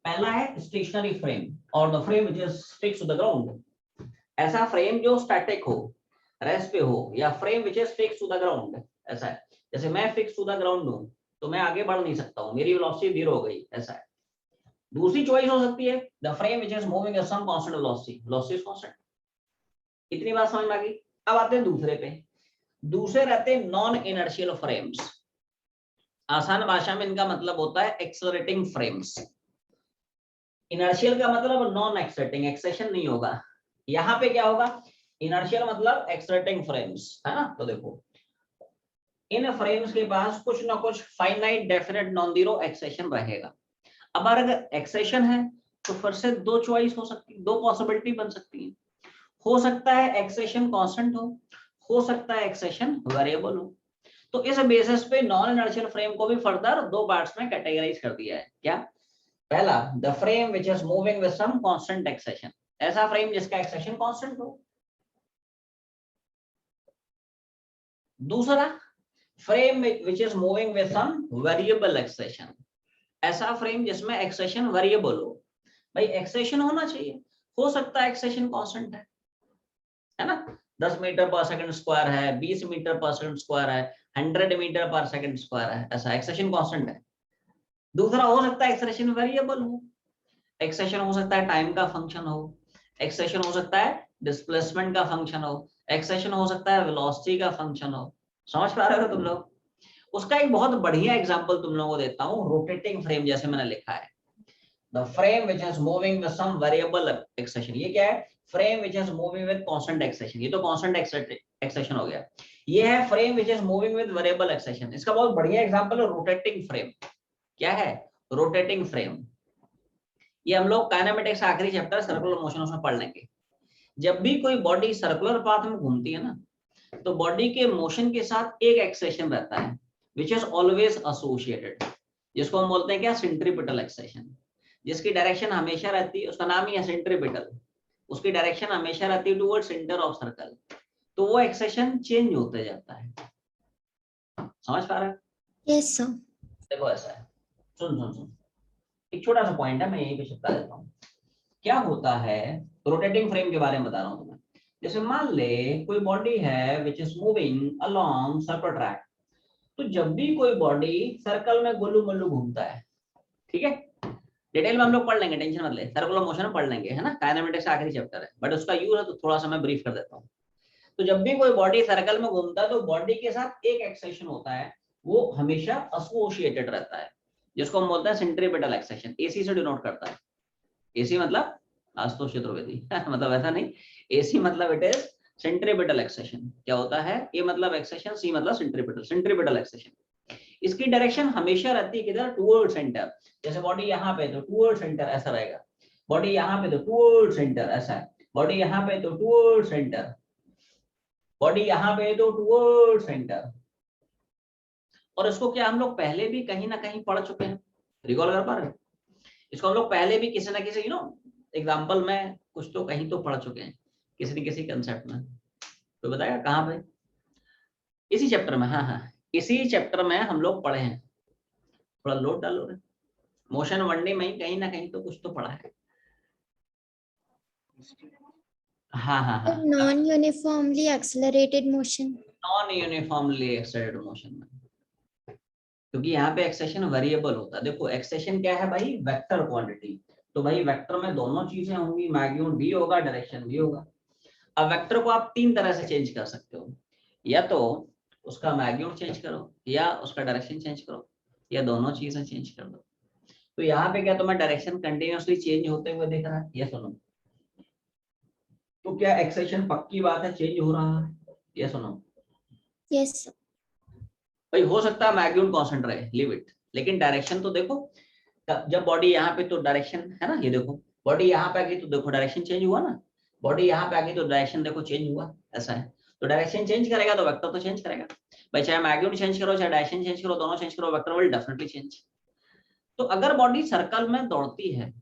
पहला है स्टेशनरी फ्रेम और the frame which is fixed to the ground. ऐसा फ्रेम जो स्टैटिक हो, रेस्ट पे हो, या frame which is fixed to the ground. ऐसा है जैसे मैं फिक्स टू द ग्राउंड हूं तो मैं आगे बढ़ नहीं सकता हूं, मेरी वेलोसिटी जीरो हो गई। ऐसा है। दूसरी चॉइस हो सकती है the frame which is moving at some constant velocity, velocity is constant. इतनी बात समझ में आ गई? अब आते हैं दूसरे पे। दूसरे रहते हैं नॉन इनर्शियल फ्रेम्स। आसान भाषा में इनका मतलब होता है एक्सेलरेटिंग फ्रेम्स। इनर्शियल का मतलब नॉन एक्सेलरेटिंग, एक्सेशन नहीं होगा। यहाँ पे क्या होगा? इनर्शियल मतलब एक्सेलरेटिंग फ्रेम्स, है ना। तो देखो इन फ्रेम्स के पास कुछ ना कुछ finite definite non zero acceleration रहेगा। अब अगर एक्सेशन है तो फिर से दो चॉइस हो सकती है, दो पॉसिबिलिटी बन सकती है। हो सकता है एक्सेशन कांस्टेंट हो सकता है एक्सेशन वेरिएबल हो। तो इस बेसिस पे नॉन इनर्शियल फ्रेम को भी फर्दर दो पार्ट्स में कैटेगराइज कर दिया है। क्या? पहला, the frame which is moving with some constant acceleration, ऐसा फ्रेम जिसका एक्सेशन कांस्टेंट हो। दूसरा, frame which is moving with some variable acceleration, ऐसा फ्रेम जिसमें एक्सेशन वेरिएबल हो। भाई एक्सेशन होना चाहिए, हो सकता है एक्सेशन कांस्टेंट है ना, 10 मीटर पर सेकंड स्क्वायर है, 20 मीटर पर सेकंड स्क्वायर है, 100 मीटर पर सेकंड स्क्वायर है, ऐसा एक्सेशन कांस्टेंट है। दूसरा हो सकता है एक्सेशन वेरिएबल हो, एक्सेशन हो सकता है टाइम का फंक्शन हो, एक्सेशन हो सकता है डिस्प्लेसमेंट का फंक्शन हो, एक्सेशन हो सकता है वेलोसिटी का फंक्शन हो। समझ पा रहे हो तुम लोग? उसका एक बहुत बढ़िया एग्जांपल तुम लोगों को देता हूँ, रोटेटिंग फ्रेम जैसे मैंने लिखा है, the frame which is moving with some variable acceleration. ये क्या है? Frame which is moving with constant acceleration, ये तो कांस्टेंट एक्सेशन हो गया। ये है frame which is moving with variable acceleration. इसका बहुत बढ़िया एग्जांपल है रोटेटिंग फ्रेम। क्या है? Rotating frame. ये हम लोग काइनेमेटिक्स आखिरी चैप्टर सर्कुलर मोशन उसमें पढ़ लेंगे। जब भी कोई बॉडी सर्कुलर पाथ में घूमती है ना, तो बॉडी के मोशन के साथ एक एक्सेशन रहता है विच इज ऑलवेज एसोसिएटेड, जिसको हम बोलते हैं क्या? Centripetal accession. जिसकी डायरेक्शन हमेशा रहती है, उसका नाम ही है सेंट्रीपिटल, उसकी डायरेक्शन हमेशा रहती है टुवर्ड सेंटर ऑफ सर्कल, तो वो एक्सेशन चेंज होते जाता है। समझ पा रहे हैं? Yes, sir. देखो ऐसा है, सुन, एक छोटा सा पॉइंट है, मैं यहीं पे चिपका देता हूँ। क्या होता है, रोटेटिंग फ्रेम के बारे में बता रहा हूँ तुम्हें। जैसे मान ले कोई बॉडी है विच is moving along circle track, तो जब भी कोई बॉडी सर्कल में गोलू मोलू घूमता है, ठीक है, डिटेल में हम लोग पढ़ लेंगे, टेंशन मत ले, सर्कुलर मोशन पढ़ लेंगे, है ना, काइनेमेटिक्स आखिरी चैप्टर है, बट उसका यूज है तो थोड़ा सा मैं ब्रीफ कर देता हूँ। तो जब भी कोई बॉडी सर्कल में घूमता है, तो बॉडी के साथ एक एक्सेशन होता है, वो हमेशा एसोसिएटेड रहता है, जिसको हम बोलते हैं सेंट्रीपिटल एक्सेशन। एसी से डिनोट करता है। एसी मतलब आशुतोष चतुर्वेदी मतलब ऐसा नहीं, एसी मतलब इट इज सेंट्रीपिटल एक्सेशन। क्या होता है? ए मतलब एक्सेशन, सी मतलब सेंट्रीपिटल, सेंट्रीपिटल एक्सेशन। इसकी डायरेक्शन हमेशा रहती है किधर? Toward centre. जैसे बॉडी यहाँ पे तो टुवर्ड सेंटर ऐसा रहेगा, बॉडी यहाँ पे तो टुवर्ड सेंटर ऐसा है, बॉडी यहाँ पे तो टुवर्ड सेंटर, बॉडी यहाँ पे तो टुवर्ड सेंटर। और इसको क्या हम लोग पहले भी कहीं ना कहीं पढ़ चुके हैं, रिकॉल कर पा रहे हैं? इसको हम लोग पहले भी किसी ना किसी एग्जाम्पल में कुछ तो कहीं तो पढ़ चुके हैं, किसी न किसी कंसेप्ट में। तो बताएगा कहाँ पे? इसी चैप्टर में। हाँ, इसी चैप्टर में हम लोग पढ़े हैं। थोड़ा लोड डालो रे, मोशन वनडे में ही कहीं ना कहीं तो कुछ तो पढ़ा है। हाँ, Non-uniformly accelerated motion. Non uniformly accelerated motion में, क्योंकि यहाँ पे एक्सेशन वेरिएबल होता है। देखो एक्सेशन क्या है भाई? Vector quantity. तो भाई वेक्टर में दोनों चीजें होंगी, मैग्नीट्यूड भी होगा, डायरेक्शन भी होगा। अब वेक्टर को आप तीन तरह से चेंज कर सकते हो, या तो उसका मैग्नीट्यूड चेंज करो, या उसका डायरेक्शन चेंज करो, या दोनों चीजें चेंज कर दो। तो यहाँ पे क्या तुम्हें डायरेक्शन कंटिन्यूअसली चेंज होते हुए दिख रहा है? ये सुनो, तो क्या एक्सेशन पक्की बात है चेंज हो रहा है? ये सुनो, Yes, sir. भाई हो सकता है मैग्नीट्यूड कांस्टेंट रहे, लीव इट, लेकिन डायरेक्शन तो देखो, जब बॉडी यहाँ पे तो डायरेक्शन है ना, ये देखो बॉडी यहाँ पे आ गई तो देखो डायरेक्शन चेंज हुआ ना, बॉडी यहाँ पे आ गई तो डायरेक्शन देखो चेंज हुआ, ऐसा है। तो डायरेक्शन चेंज करेगा तो वेक्टर तो चेंज करेगा भाई, चाहे मैग्नीट्यूड चेंज करो चाहे डायरेक्शन चेंज करो, दोनों चेंज करो, वेक्टर विल डेफिनेटली चेंज। तो अगर बॉडी सर्कल में दौड़ती है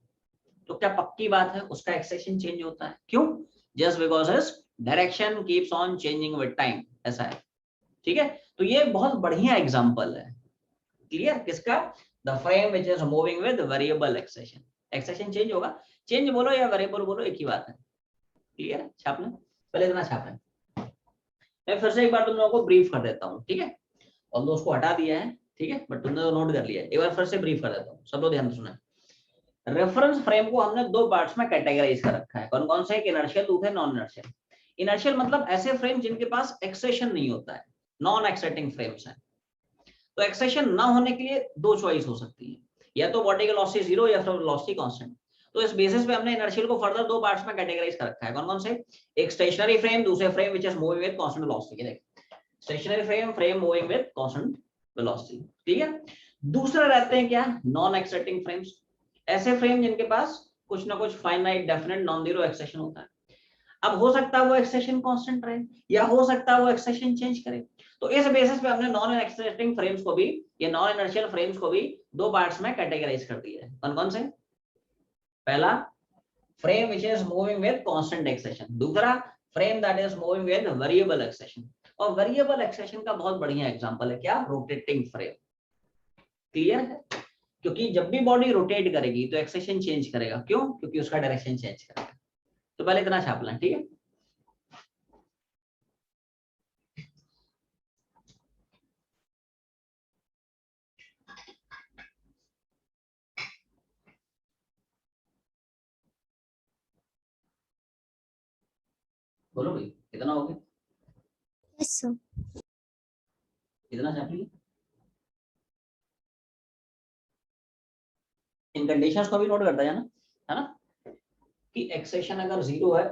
तो क्या पक्की बात है उसका एक्सेशन चेंज होता है? क्यों? Just because is direction keeps on changing with time, ऐसा है। ठीक है, तो ये बहुत बढ़िया एग्जांपल है। क्लियर? किसका? The frame which is moving with variable acceleration. Acceleration change होगा, चेंज बोलो या वेरिएबल बोलो एक ही बात है। क्लियर है? छापना पहले इतना छाप है। मैं फिर से एक बार तुम लोगों को ब्रीफ कर देता हूँ, ठीक है? और उसको हटा दिया है, ठीक है, बट तुमने तो नोट कर लिया है। एक बार फिर से ब्रीफ कर देता हूँ, सब लोग ध्यान से सुना। रेफरेंस फ्रेम को हमने दो पार्ट्स में कैटेगराइज कर रखा है। कौन कौन से? एक इनर्शियल, दूसरे नॉन इनर्शियल। इनर्शियल मतलब ऐसे फ्रेम जिनके पास एक्सेशन नहीं होता है, नॉन एक्सेटिंग फ्रेम्स हैं। तो एक्सेशन ना होने के लिए दो चॉइस हो सकती है, या तो बॉडी का वेलोसिटी जीरो या फिर वेलोसिटी कांस्टेंट। तो इस बेसिस पे हमने इनर्शियल को फर्दर दो पार्ट्स में कैटेगराइज कर रखा है। कौन कौन से? एक स्टेशनरी फ्रेम, दूसरे frame which is moving with constant velocity. देख, stationary frame, frame moving with constant velocity, ठीक है। दूसरे रहते हैं क्या? नॉन एक्सेटिंग फ्रेम्स, ऐसे फ्रेम जिनके पास कुछ ना कुछ finite definite non zero acceleration होता है। अब हो सकता है वो एक्सेशन कांस्टेंट रहे, या हो सकता है वो एक्सेशन चेंज करे। तो इस बेसिस पे हमने नॉन एक्सेलरेटिंग फ्रेम्स को भी, ये नॉन इनर्शियल फ्रेम्स को भी दो पार्ट्स में कैटेगराइज कर दिया है। कौन कौन से? पहला, frame which is moving with constant acceleration, दूसरा frame that is moving with variable acceleration. और वेरिएबल एक्सेशन का बहुत बढ़िया एग्जांपल है क्या? Rotating frame. क्लियर है? क्योंकि जब भी बॉडी रोटेट करेगी तो एक्सेशन चेंज करेगा। क्यों? क्योंकि उसका डायरेक्शन चेंज करेगा। तो पहले इतना छाप लें, ठीक है? बोलो भाई, कितना हो गया? Yes, sir. कितना छाप लिया? इन कंडीशंस को भी नोट करता है ना कि एक्सेशन अगर जीरो है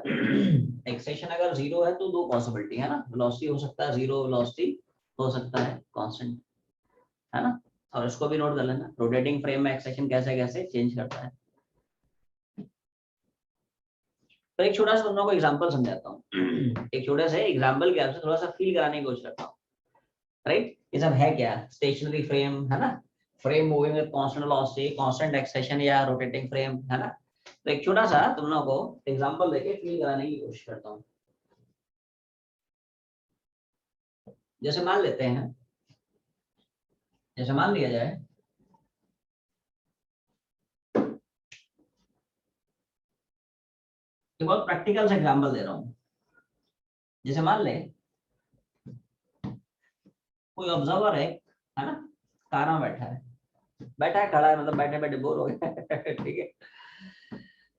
एक्सेशन अगर जीरो है तो दो पॉसिबिलिटी है ना, वेलोसिटी हो सकता है जीरो, वेलोसिटी हो सकता है कांस्टेंट, है ना? और इसको भी नोट कर लेना, रोटेटिंग फ्रेम में एक्सेशन कैसे कैसे चेंज करता है। तो एक छोटा सा तुम लोगों को एग्जांपल समझाता हूँ एक छोटे से एग्जांपल के आपसे थोड़ा सा फील कराने की कोशिश करता हूँ। राइट, ये सब है क्या? स्टेशनरी फ्रेम है ना, frame moving with constant velocity, constant acceleration या रोटेटिंग फ्रेम, है ना? तो एक छोटा सा तुम लोगों को एग्जांपल देके फील कराने की कोशिश करता हूँ। जैसे मान लेते हैं, जैसे मान लिया जाए कि बहुत प्रैक्टिकल से एग्जांपल दे रहा हूँ। जैसे मान ले कोई ऑब्जर्वर है ना, कार में बैठा है खड़ा है, मतलब बैठे बैठे बोर हो गए ठीक है।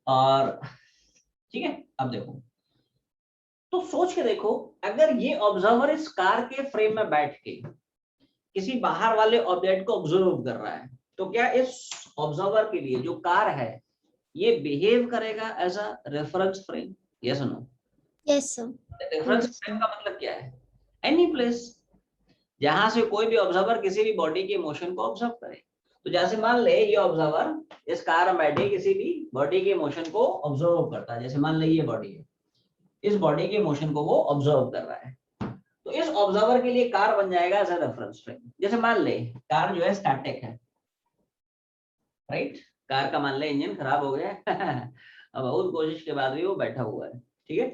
और ठीक है, अब देखो तो सोच के देखो, अगर ये ऑब्जर्वर इस कार के फ्रेम में बैठ के किसी बाहर वाले ऑब्जेक्ट को ऑब्जर्व कर रहा है, तो क्या इस ऑब्जर्वर के लिए जो कार है ये बिहेव करेगा as a reference frame? Yes और no? Yes, sir. Reference frame का मतलब क्या है? एनी प्लेस जहां से कोई भी ऑब्जर्वर किसी भी बॉडी के मोशन को ऑब्जर्व करे। तो जैसे मान ले ये ऑब्जर्वर इस कार में बैठे किसी भी बॉडी के मोशन को ऑब्जर्व करता है। जैसे मान ले ये बॉडी है, इस बॉडी के मोशन को वो ऑब्जर्व कर रहा है, तो इस ऑब्जर्वर के लिए कार बन जाएगा एज अ रेफरेंस फ्रेम। जैसे मान ले कार जो है स्टैटिक है, राइट? कार का मान ले इंजन खराब हो गया अब बहुत कोशिश के बाद भी वो बैठा हुआ है, ठीक है?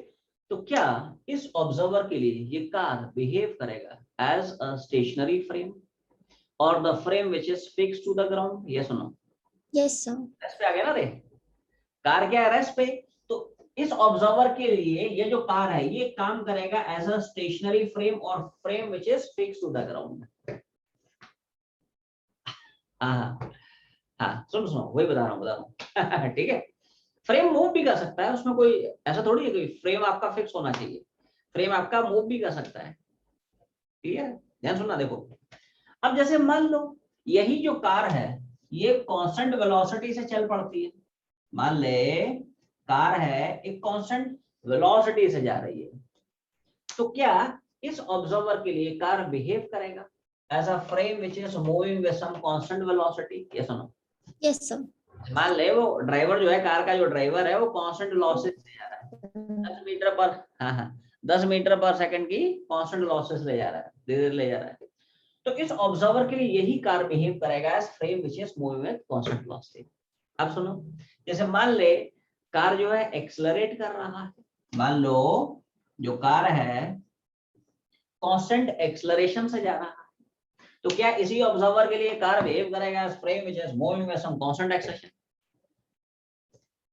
तो क्या इस ऑब्जर्वर के लिए ये कार बिहेव करेगा एज अ स्टेशनरी फ्रेम और the frame which is fix to the ground? Yes और नो? Yes, sir. रेस्ट पे आ गया ना रे, कार क्या है? रेस्ट पे। तो इस ऑब्जर्वर के लिए ये जो कार है ये काम करेगा एज अ स्टेशनरी फ्रेम और frame which is fix to the ground. हाँ हाँ, सुनो वही बता रहा हूँ ठीक है? फ्रेम मूव भी कर सकता है, उसमें कोई ऐसा थोड़ी है कोई फ्रेम आपका फिक्स होना चाहिए, फ्रेम आपका मूव भी कर सकता है, ठीक है? ध्यान सुनना, देखो अब जैसे मान लो यही जो कार है ये कांस्टेंट वेलोसिटी से चल पड़ती है। मान ले कार है एक कांस्टेंट वेलोसिटी से जा रही है, तो क्या इस ऑब्जर्वर के लिए कार बिहेव करेगा as a frame which is moving with some constant velocity? Yes और नो? Yes, sir. मान ले वो ड्राइवर जो है, कार का जो ड्राइवर है वो कांस्टेंट वेलोसिटी से जा रहा है 10 मीटर पर, हाँ 10 मीटर पर सेकंड की कांस्टेंट वेलोसिटी ले जा रहा है, धीरे ले जा रहा है। तो इस ऑब्जर्वर के लिए यही कार बिहेव करेगा as frame which is moving with constant velocity. अब सुनो, जैसे मान ले कार जो है एक्सेलरेट कर रहा है, मान लो जो कार है कांस्टेंट एक्सेलरेशन से जा रहा है, तो क्या इसी ऑब्जर्वर के लिए कार बिहेव करेगा as frame which is moving with some constant acceleration?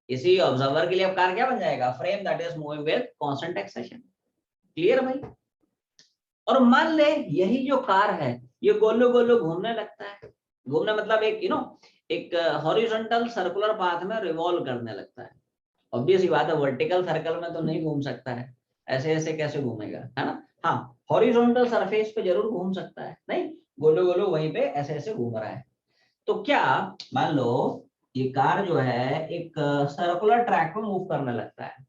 इसी ऑब्जर्वर के लिए अब कार क्या बन जाएगा? Frame that is moving with constant acceleration. Clear भाई? और मान ले यही जो कार है ये गोलो गोलो घूमने लगता है, घूमने मतलब एक एक हॉरिजॉन्टल सर्कुलर पाथ में रिवॉल्व करने लगता है। ऑब्वियस ही बात है, वर्टिकल सर्कल में तो नहीं घूम सकता है, ऐसे ऐसे कैसे घूमेगा, है ना? हाँ, हॉरिजॉन्टल सरफेस पे जरूर घूम सकता है, नहीं गोलो गोलो वहीं पे ऐसे ऐसे घूम रहा है। तो क्या मान लो ये कार जो है एक सर्कुलर ट्रैक पे मूव करने लगता है,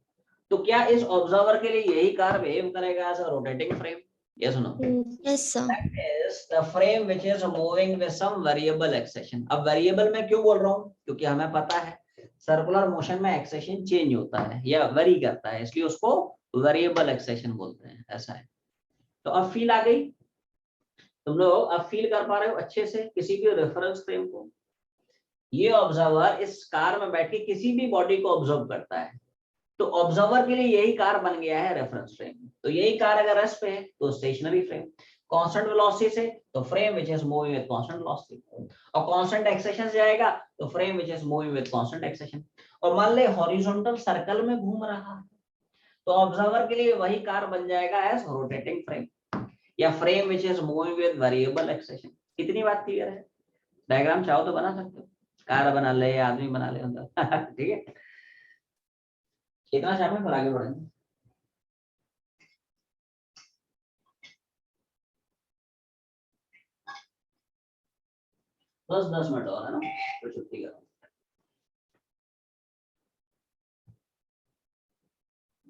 तो क्या इस ऑब्जर्वर के लिए यही कार बिहेव करेगा as a rotating frame? Yes no? Yes, sir. That is the frame which is moving with some variable acceleration। अब वेरिएबल में क्यों बोल रहा हूँ? क्योंकि हमें पता है सर्कुलर मोशन में एक्सेलेरेशन चेंज होता है या वेरी करता है, इसलिए उसको वेरिएबल एक्सेलेरेशन बोलते हैं, ऐसा है। तो अब फील आ गई तुम लोग अब फील कर पा रहे हो अच्छे से किसी भी रेफरेंस फ्रेम को? ये ऑब्जर्वर इस कार में बैठ के किसी भी बॉडी को ऑब्जर्व करता है, तो ऑब्जर्वर के लिए यही कार बन गया है रेफरेंस फ्रेम। तो यही कार अगर रेस्ट पे है तो स्टेशनरी फ्रेम, कांस्टेंट वेलोसिटी से तो frame which is moving with constant velocity, और कांस्टेंट एक्सेलेरेशन से आएगा तो frame which is moving with constant acceleration. और मान ले हॉरिजॉन्टल सर्कल में घूम रहा है तो ऑब्जर्वर के लिए वही कार बन जाएगा एज रोटेटिंग फ्रेम, या frame which is moving with variable acceleration. कितनी बात क्लियर है? डायग्राम चाहो तो बना सकते हो, कार बना ले, आदमी बना ले अंदर। ठीक है, इतना शामिल, फिर आगे बढ़ेंगे। बस 10 मिनट और है ना, तो छुट्टी करो।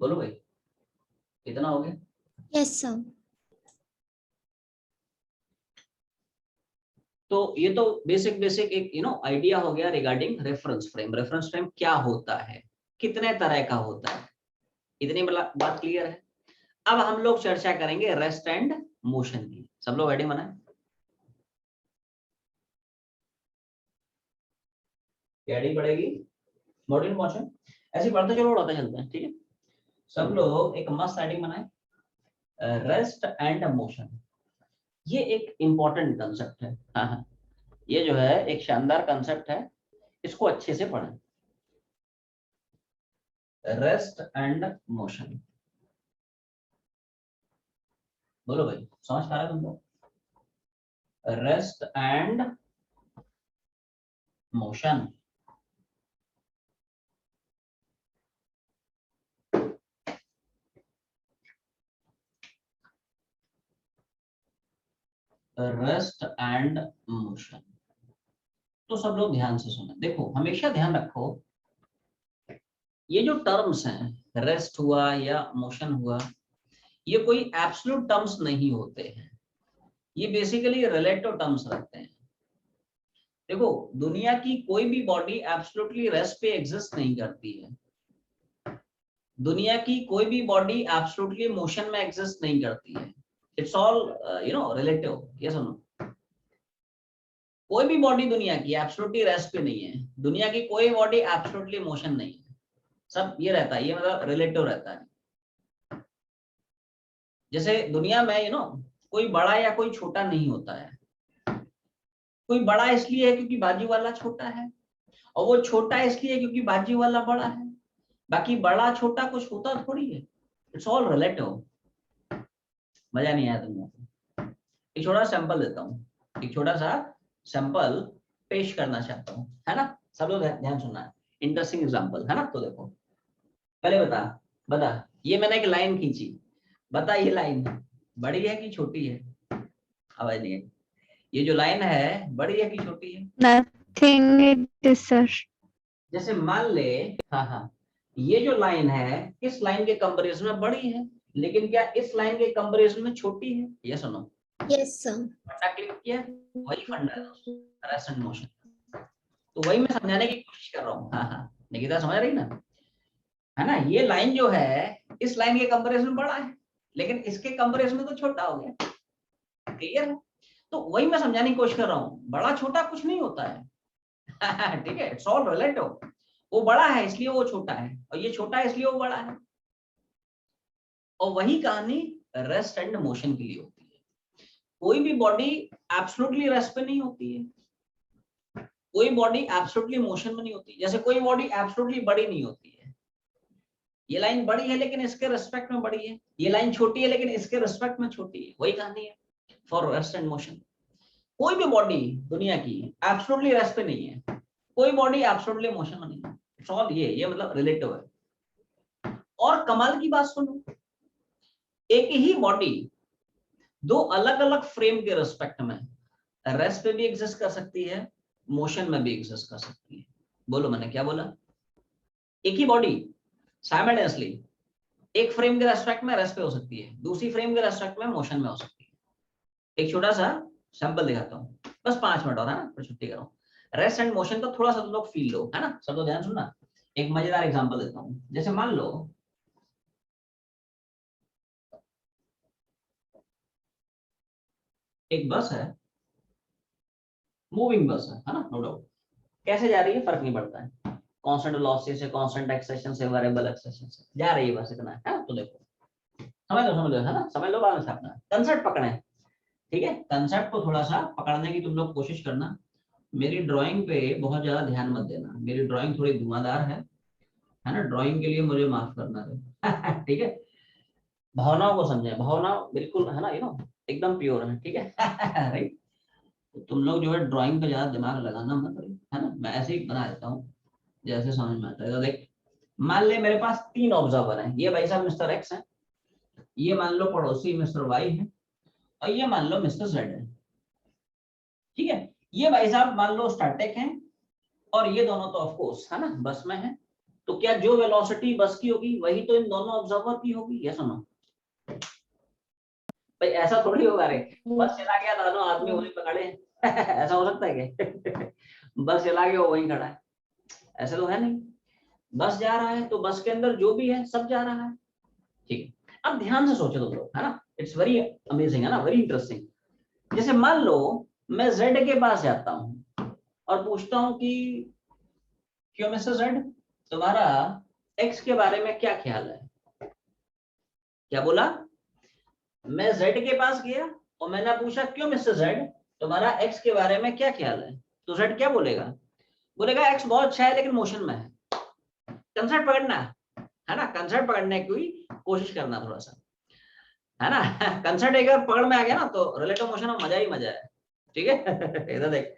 बोलो भाई, कितना हो गया? Yes, sir. तो ये तो बेसिक एक आइडिया हो गया regarding reference frame. Reference frame क्या होता है, कितने तरह का होता है, इतनी बात क्लियर है। अब हम लोग चर्चा करेंगे रेस्ट एंड मोशन की। सब लोग रेडी बनाए? रेडी पड़ेगी, मॉड्यूल पहुंचे ऐसे पढ़ते चलो, उड़ाते चलते हैं। ठीक है, सब लोग एक मस्त हेडिंग बनाए, रेस्ट एंड मोशन। ये एक इंपॉर्टेंट कंसेप्ट है। हाँ, ये जो है एक शानदार कंसेप्ट है, इसको अच्छे से पढ़ें। रेस्ट एंड मोशन, बोलो भाई, समझ पा रहे तुमको? Rest and motion. Rest and motion, तो सब लोग ध्यान से सुने। देखो, हमेशा ध्यान रखो, ये जो टर्म्स हैं, रेस्ट हुआ या मोशन हुआ, ये कोई एब्सोल्यूट टर्म्स नहीं होते हैं, ये बेसिकली रिलेटिव टर्म्स रहते हैं। देखो, दुनिया की कोई भी बॉडी एब्सोल्युटली रेस्ट पे एग्जिस्ट नहीं करती है, दुनिया की कोई भी बॉडी एब्सोल्युटली मोशन में एग्जिस्ट नहीं करती है। It's all relative. ये सुनो, कोई भी बॉडी दुनिया की एब्सोल्युटली रेस्ट पे नहीं है, दुनिया की कोई बॉडी एब्सोल्युटली मोशन नहीं है, सब ये रहता है, ये मतलब रिलेटिव रहता है। जैसे दुनिया में कोई बड़ा या कोई छोटा नहीं होता है, कोई बड़ा इसलिए है क्योंकि बाजू वाला छोटा है, और वो छोटा इसलिए क्योंकि बाजू वाला बड़ा है। बाकी बड़ा छोटा कुछ होता थोड़ी है, इट्स ऑल रिलेटिव। मजा नहीं आया तुमको? एक छोटा सैंपल देता हूँ, एक छोटा सा सैंपल पेश करना चाहता हूँ, है ना? सब लोग ध्यान सुनना है, इंटरेस्टिंग एग्जांपल है ना। तो देखो, पहले बता, ये मैंने एक लाइन खींची, बता ये लाइन बड़ी है कि छोटी है? आवाज नहीं है। ये जो लाइन है बड़ी है कि छोटी है? Nothing it is, sir. जैसे मान ले, हाँ, ये जो लाइन है इस लाइन के कंपैरिजन में बड़ी है, लेकिन क्या इस लाइन के कंपैरिजन में छोटी है? ये सुनो, Yes, sir. फंडा क्लिक किया, वही फंडा है रेस्ट एंड मोशन। तो वही मैं समझाने की कोशिश कर रहा हूँ। हाँ, निकिता समझ रही ना, है ना? ये लाइन जो है इस लाइन के कंपैरिजन में बड़ा है, लेकिन इसके कंपैरिजन में तो छोटा हो गया। क्लियर है? तो वही मैं समझाने की कोशिश कर रहा हूँ, बड़ा छोटा कुछ नहीं होता है। ठीक है, इट्स ऑल रिलेटिव। वो बड़ा है इसलिए वो छोटा है, और ये छोटा है इसलिए वो बड़ा है। और वही कहानी रेस्ट एंड मोशन के लिए होती है। कोई भी बॉडी एब्सोल्युटली रेस्ट पे नहीं होती है, कोई बॉडी एब्सोल्युटली मोशन में नहीं होती। जैसे कोई बॉडी एब्सोल्युटली बड़ी नहीं होती है, ये लाइन बड़ी है लेकिन इसके रिस्पेक्ट में बड़ी है, ये लाइन छोटी है लेकिन इसके रिस्पेक्ट में छोटी है। वही कहानी है फॉर रेस्ट एंड मोशन। कोई भी बॉडी दुनिया की एब्सोल्युटली रेस्ट पे नहीं है, कोई बॉडी एब्सोल्युटली मोशन में नहीं है। इट्स ऑल ये मतलब रिलेटिव है। और कमाल की बात सुनो, एक ही बॉडी दो अलग अलग फ्रेम के रिस्पेक्ट में रेस्ट पे भी एग्जिस्ट कर सकती है, मोशन में भी एग्जिस्ट कर सकती है। बोलो मैंने क्या बोला? एक ही बॉडी साइमल्टेनियसली एक फ्रेम के रेस्पेक्ट में रेस्ट पे हो सकती है, दूसरी फ्रेम के रेस्पेक्ट में मोशन में हो सकती है। एक छोटा सा सैंपल दिखाता हूँ, बस 5 मिनट और है ना, फिर छुट्टी करो। रेस्ट एंड मोशन का थोड़ा सा तुम लोग फील लो, है ना? सब लोग ध्यान सुनना। एक मजेदार एग्जांपल देता हूँ। जैसे मान लो एक बस है, मूविंग बस है ना, नो डाउट। कैसे जा रही है फर्क नहीं पड़ता है, कांस्टेंट वेलोसिटी से, कांस्टेंट एक्सेलेरेशन से, वेरिएबल एक्सेलेरेशन से जा रही है बस, इतना है। तो देखो समझ लो है ना, समझ लो बाद में अपना कंसेप्ट पकड़े, ठीक है। कंसेप्ट को थोड़ा सा पकड़ने की तुम लोग कोशिश करना। मेरी ड्राइंग पे बहुत ज्यादा ध्यान मत देना, मेरी ड्राइंग थोड़ी धुआंधार है ना, ड्राइंग के लिए मुझे माफ करना है ठीक है। भावनाओं को समझे, भावना बिल्कुल है ना, एकदम प्योर है, ठीक है राइट। तो तुम लोग जो है ड्राइंग पे ज्यादा दिमाग लगाना मत, है ना, मैं ऐसे ही बना देता हूँ जैसे समझ में आता है। तो देख, मान ले मेरे पास 3 ऑब्जर्वर हैं, ये भाई साहब मिस्टर एक्स है, ये मान लो पड़ोसी मिस्टर वाई है, और ये मान लो मिस्टर जेड है, ठीक है। ये भाई साहब मान लो स्टार्टेक है, और ये दोनों तो ऑफ कोर्स है ना बस में है। तो क्या जो वेलोसिटी बस की होगी वही तो इन दोनों ऑब्जर्वर की होगी, ये सुनो भाई, ऐसा थोड़ी होगा रे, बस चला गया दोनों आदमी वहीं पकड़े ऐसा हो सकता है क्या बस चला गया वहीं खड़ा है, ऐसा तो है नहीं। बस जा रहा है तो बस के अंदर जो भी है सब जा रहा है, ठीक है। अब ध्यान से सोचो तुम लोग, है ना, इट्स वेरी अमेजिंग, है ना, वेरी इंटरेस्टिंग। जैसे मान लो मैं जेड के पास जाता हूँ और पूछता हूँ कि क्यों मिस्टर जेड, तुम्हारा एक्स के बारे में क्या ख्याल है। क्या बोला, मैं जेड के पास गया और मैंने पूछा क्यों मिस्टर जेड, तुम्हारा एक्स के बारे में क्या ख्याल है। तो जेड क्या बोलेगा, बोलेगा एक्स बहुत अच्छा है लेकिन मोशन में है। कंसेप्ट पकड़ना है ना, कंसेप्ट पकड़ने की कोशिश करना थोड़ा सा, है ना कंसेप्ट एक बार पकड़ में आ गया ना तो रिलेटिव मोशन में मजा ही मजा है, ठीक है इधर देख,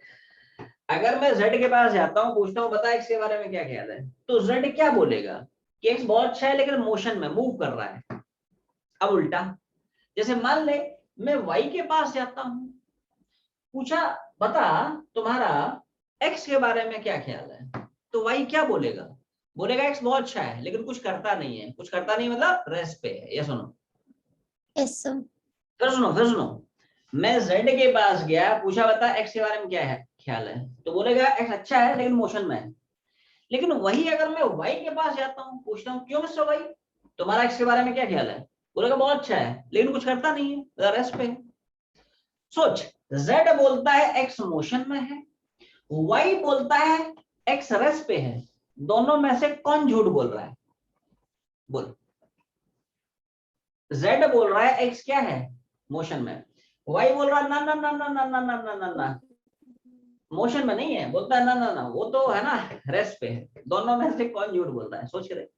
अगर मैं जेड के पास जाता हूँ पूछता हूँ बता एक्स के बारे में क्या ख्याल है, तो जेड क्या बोलेगा कि एक्स बहुत अच्छा है लेकिन मोशन में मूव कर रहा है। अब उल्टा, जैसे मान ले मैं वाई के पास जाता हूं, पूछा बता तुम्हारा एक्स के बारे में क्या ख्याल है, तो वाई क्या बोलेगा, बोलेगा एक्स बहुत अच्छा है लेकिन कुछ करता नहीं है। कुछ करता नहीं मतलब रेस्ट पे है, ये सुनो। Yes, sir. फिर सुनो, मैं जेड के पास गया, पूछा बता एक्स के बारे में क्या है ख्याल है, तो बोलेगा एक्स अच्छा है लेकिन मोशन में है। लेकिन वही अगर मैं वाई के पास जाता हूँ, पूछता हूँ क्यों मिस्टर वाई, तुम्हारा एक्स के बारे में क्या ख्याल है, बोलेगा बहुत अच्छा है लेकिन कुछ करता नहीं है, रेस्ट पे है। सोच, Z बोलता है X मोशन में है, Y बोलता है X रेस्ट पे है, दोनों में से कौन झूठ बोल रहा है, बोल। Z बोल रहा है X क्या है मोशन में, Y बोल रहा है ना ना ना ना ना ना ना ना ना ना मोशन में नहीं है, बोलता है ना ना ना वो तो है ना रेस्ट पे है। दोनों में से कौन झूठ बोल रहा है, सोच के देख।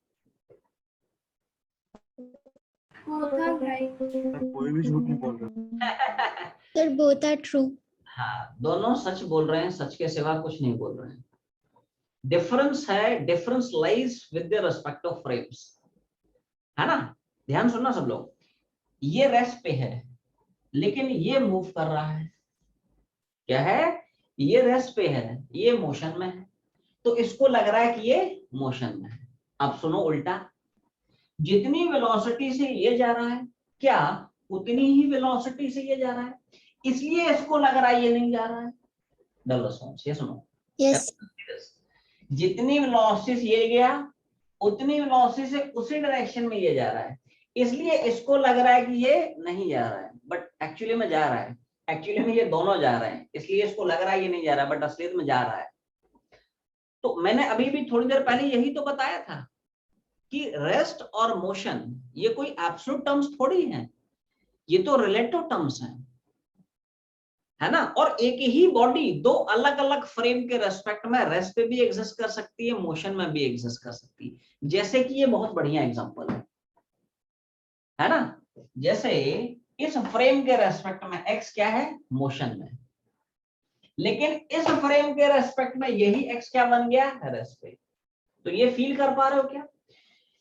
कोई भी झूठ नहीं बोल रहा। Sir, both are true. हाँ, दोनों सच बोल रहे हैं, सच के सिवा कुछ नहीं बोल रहे हैं। डिफरेंस है, difference lies with the respect of frames, है ना। ध्यान सुनना सब लोग, ये रेस्ट पे है लेकिन ये मूव कर रहा है, क्या है, ये रेस्ट पे है ये मोशन में है, तो इसको लग रहा है कि ये मोशन में है। अब सुनो उल्टा, जितनी वेलोसिटी से ये जा रहा है क्या उतनी ही वेलोसिटी से ये जा रहा है, इसलिए इसको लग रहा है ये नहीं जा रहा है। डबल रिस्पांस, ये सुनो, Yes. जितनी वेलोसिटी से ये गया उतनी वेलोसिटी से उसी डायरेक्शन में ये जा रहा है, इसलिए इसको लग रहा है कि ये नहीं जा रहा है बट एक्चुअली में जा रहा है। एक्चुअली में ये दोनों जा रहे हैं, इसलिए इसको लग रहा है ये नहीं जा रहा बट असलियत में जा रहा है। तो मैंने अभी भी थोड़ी देर पहले यही तो बताया था कि रेस्ट और मोशन ये कोई एब्सोल्यूट टर्म्स थोड़ी हैं, ये तो रिलेटिव टर्म्स हैं, है ना। और एक ही बॉडी दो अलग अलग फ्रेम के रेस्पेक्ट में रेस्ट पे भी एग्जिस्ट कर सकती है, मोशन में भी एग्जिस्ट कर सकती है। जैसे कि ये बहुत बढ़िया एग्जांपल है ना, जैसे इस फ्रेम के रेस्पेक्ट में एक्स क्या है मोशन में, लेकिन इस फ्रेम के रेस्पेक्ट में यही एक्स क्या बन गया रेस्ट पे। तो ये फील कर पा रहे हो क्या,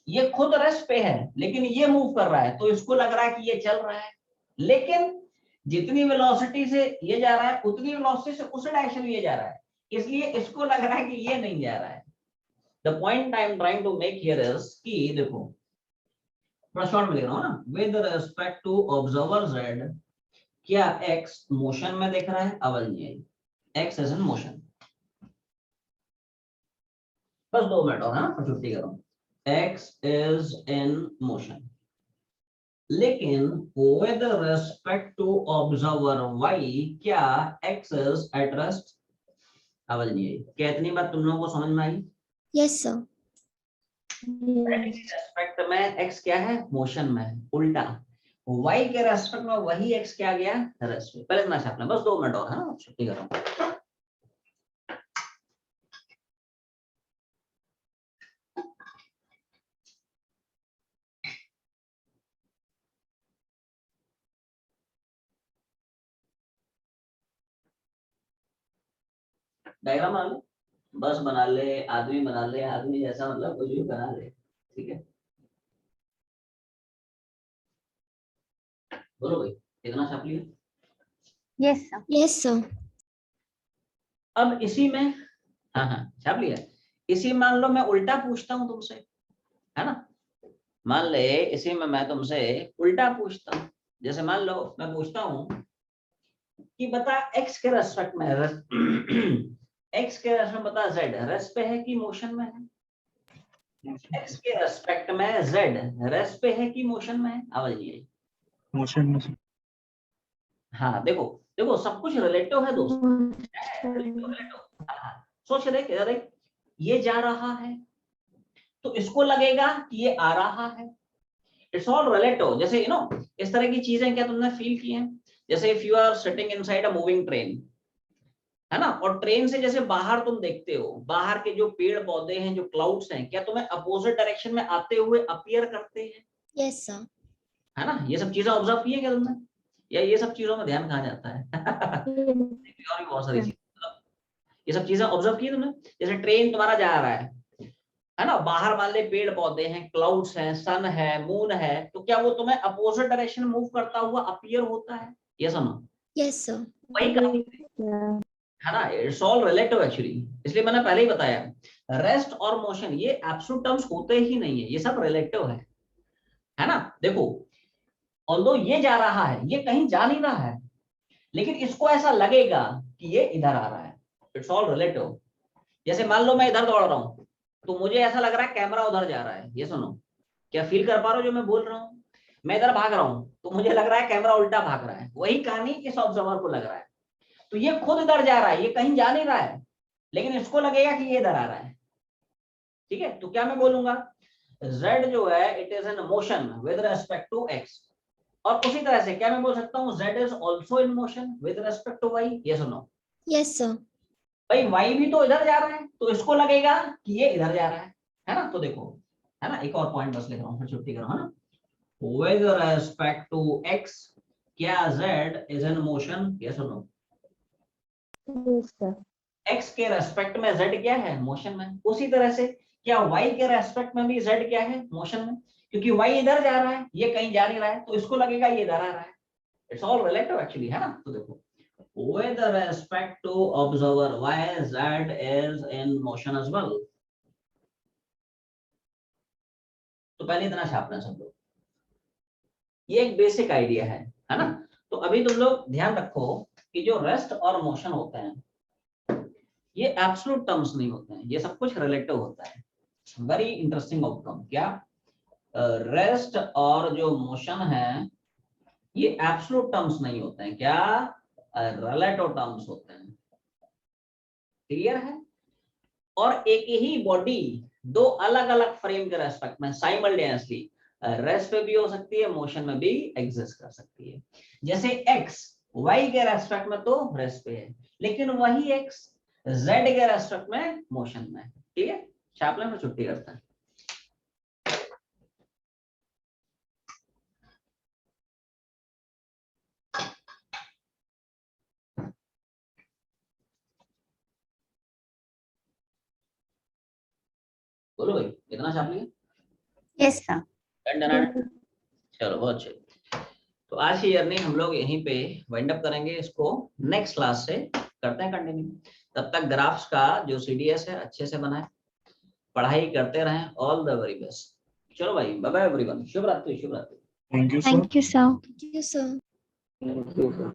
ये खुद रेस्ट पे है लेकिन ये मूव कर रहा है तो इसको लग रहा है कि ये चल रहा है, लेकिन जितनी वेलोसिटी से ये जा रहा है उतनी वेलोसिटी से उस डायरेक्शन में ये जा रहा है, इसलिए इसको लग रहा है कि ये नहीं जा रहा है। The point I am trying to make here is कि देखो थोड़ा शॉर्ट में लिख रहा हूं ना, with respect to observer Z क्या एक्स मोशन में दिख रहा है, अवल नहीं है, एक्स इज इन मोशन। बस 2 मिनट और है ना, छुट्टी करो। एक्स इज इन मोशन, लेकिन with respect to observer y क्या x is at rest? आवाज नहीं आई क्या? इतनी बात तुम लोगों को समझ में आई? Yes, sir. रेस्पेक्ट में x क्या है? मोशन में है, उल्टा y के रेस्पेक्ट में वही x क्या गया? रेस्ट में। पहले इतना छापना, बस 2 मिनट और है ना, छुट्टी कर रहा हूँ। डायग्राम बना ले, बस बना ले, आदमी बना ले, आदमी जैसा मतलब कुछ भी बना ले, ठीक है? बोलो भाई, इतना छाप लिया? Yes, sir. Yes, sir. अब इसी में, हाँ हाँ छाप लिया। इसी मान लो मैं उल्टा पूछता हूँ तुमसे, है ना? मान ले इसी में मैं तुमसे उल्टा पूछता हूँ। जैसे मान लो मैं पूछता हूँ कि बता x के रेस्पेक्ट में x के रेस्पेक्ट में बता z रेस्ट पे है कि मोशन में है? x के रेस्पेक्ट में z रेस्ट पे है कि मोशन में है? आवाज नहीं आई। मोशन में से हाँ देखो देखो सब कुछ रिलेटिव है दोस्तों, रिलेटिव। सोच रहे ये जा रहा है तो इसको लगेगा कि ये आ रहा है। It's all relative. जैसे यू नो इस तरह की चीजें क्या तुमने फील की हैं? जैसे if you are sitting inside a moving train, है ना, और ट्रेन से जैसे बाहर तुम देखते हो, बाहर के जो पेड़ पौधे हैं, जो क्लाउड्स हैं, क्या तुम्हें अपोजिट डायरेक्शन में आते हुए अपीयर करते हैं? Yes, sir. है ना? ये सब चीजें ऑब्जर्व की है क्या तुमने? या ये सब चीजों में ध्यान कहाँ जाता है? और भी बहुत सारी चीजें, ये सब चीजें ऑब्जर्व की तुमने? जैसे ट्रेन तुम्हारा जा रहा है ना, बाहर मान ले पेड़ पौधे हैं, क्लाउड्स हैं, सन है, मून है, तो क्या वो तुम्हें अपोजिट डायरेक्शन में मूव करता हुआ अपीयर होता है? ये सुनो, Yes, sir. वही कहा, है ना? It's all relative actually. इसलिए मैंने पहले ही बताया रेस्ट और मोशन ये एब्सोल्यूट टर्म्स होते ही नहीं है, ये सब रिलेटिव है ना? देखो ऑल्दो ये जा रहा है, ये कहीं जा नहीं रहा है, लेकिन इसको ऐसा लगेगा कि ये इधर आ रहा है। It's all relative. जैसे मान लो मैं इधर दौड़ रहा हूँ तो मुझे ऐसा लग रहा है कैमरा उधर जा रहा है। ये सुनो, क्या फील कर पा रहे हो जो मैं बोल रहा हूँ? मैं इधर भाग रहा हूँ तो मुझे लग रहा है कैमरा उल्टा भाग रहा है। वही कहानी इस ऑब्जर्वर को लग रहा है, तो ये खुद इधर जा रहा है, ये कहीं जा नहीं रहा है, लेकिन इसको लगेगा कि ये इधर आ रहा है। ठीक है, तो क्या मैं बोलूंगा? z जो है it is an motion with respect to x। और उसी तरह से क्या मैं बोल सकता हूँ z is also in motion with respect to y? ये सुनो Yes, sir. भाई, y भी तो इधर जा रहा है तो इसको लगेगा कि ये इधर जा रहा है ना? तो देखो, है ना, एक और पॉइंट बस लिख रहा हूँ फिर छुट्टी करो, है ना? विद रेस्पेक्ट टू x क्या z इज इन मोशन? ये सुनो, Yes, sir. x के रेस्पेक्ट में z क्या है? मोशन में। उसी तरह से क्या y के रेस्पेक्ट में भी z क्या है? मोशन में। क्योंकि y इधर जा रहा है, ये कहीं जा नहीं रहा है, तो इसको लगेगा ये इधर आ रहा है। इट्स ऑल रिलेटिव एक्चुअली, है ना? तो देखो with respect to observer y z is in motion as well। तो पहले इतना छापना सब लोग, ये एक बेसिक आइडिया है ना? तो अभी तुम लोग ध्यान रखो कि जो रेस्ट और मोशन होते हैं ये एब्सोल्यूट टर्म्स नहीं होते हैं, ये सब कुछ रिलेटिव होता है। Very interesting outcome. क्या रेस्ट और जो मोशन है ये एब्सोल्यूट टर्म्स नहीं होते हैं, क्या रिलेटिव टर्म्स होते हैं। क्लियर है? और एक ही बॉडी दो अलग अलग फ्रेम के रेस्पेक्ट में साइमल्टेनियसली रेस्ट पे भी हो सकती है, मोशन में भी एग्जिस्ट कर सकती है। जैसे x y के रेस्पेक्ट में तो रेस्ट पे है, लेकिन वही x z के रेस्पेक्ट में मोशन में है। ठीक है, छाप लें, छुट्टी करता है। बोलो भाई, इतना छाप लिया? Yes, sir. चलो बहुत अच्छे। तो आज की जर्नी हम लोग यहीं पे वाइंड अप करेंगे, इसको नेक्स्ट क्लास से करते हैं कंटिन्यू। तब तक ग्राफ्स का जो सीडीएस है अच्छे से बनाए, पढ़ाई करते रहें। All the very best. चलो भाई, बाय बाय एवरीवन, शुभ रात्रि, शुभ रात्रि। Thank you sir. Thank you, sir. Thank you, sir. Thank you, sir.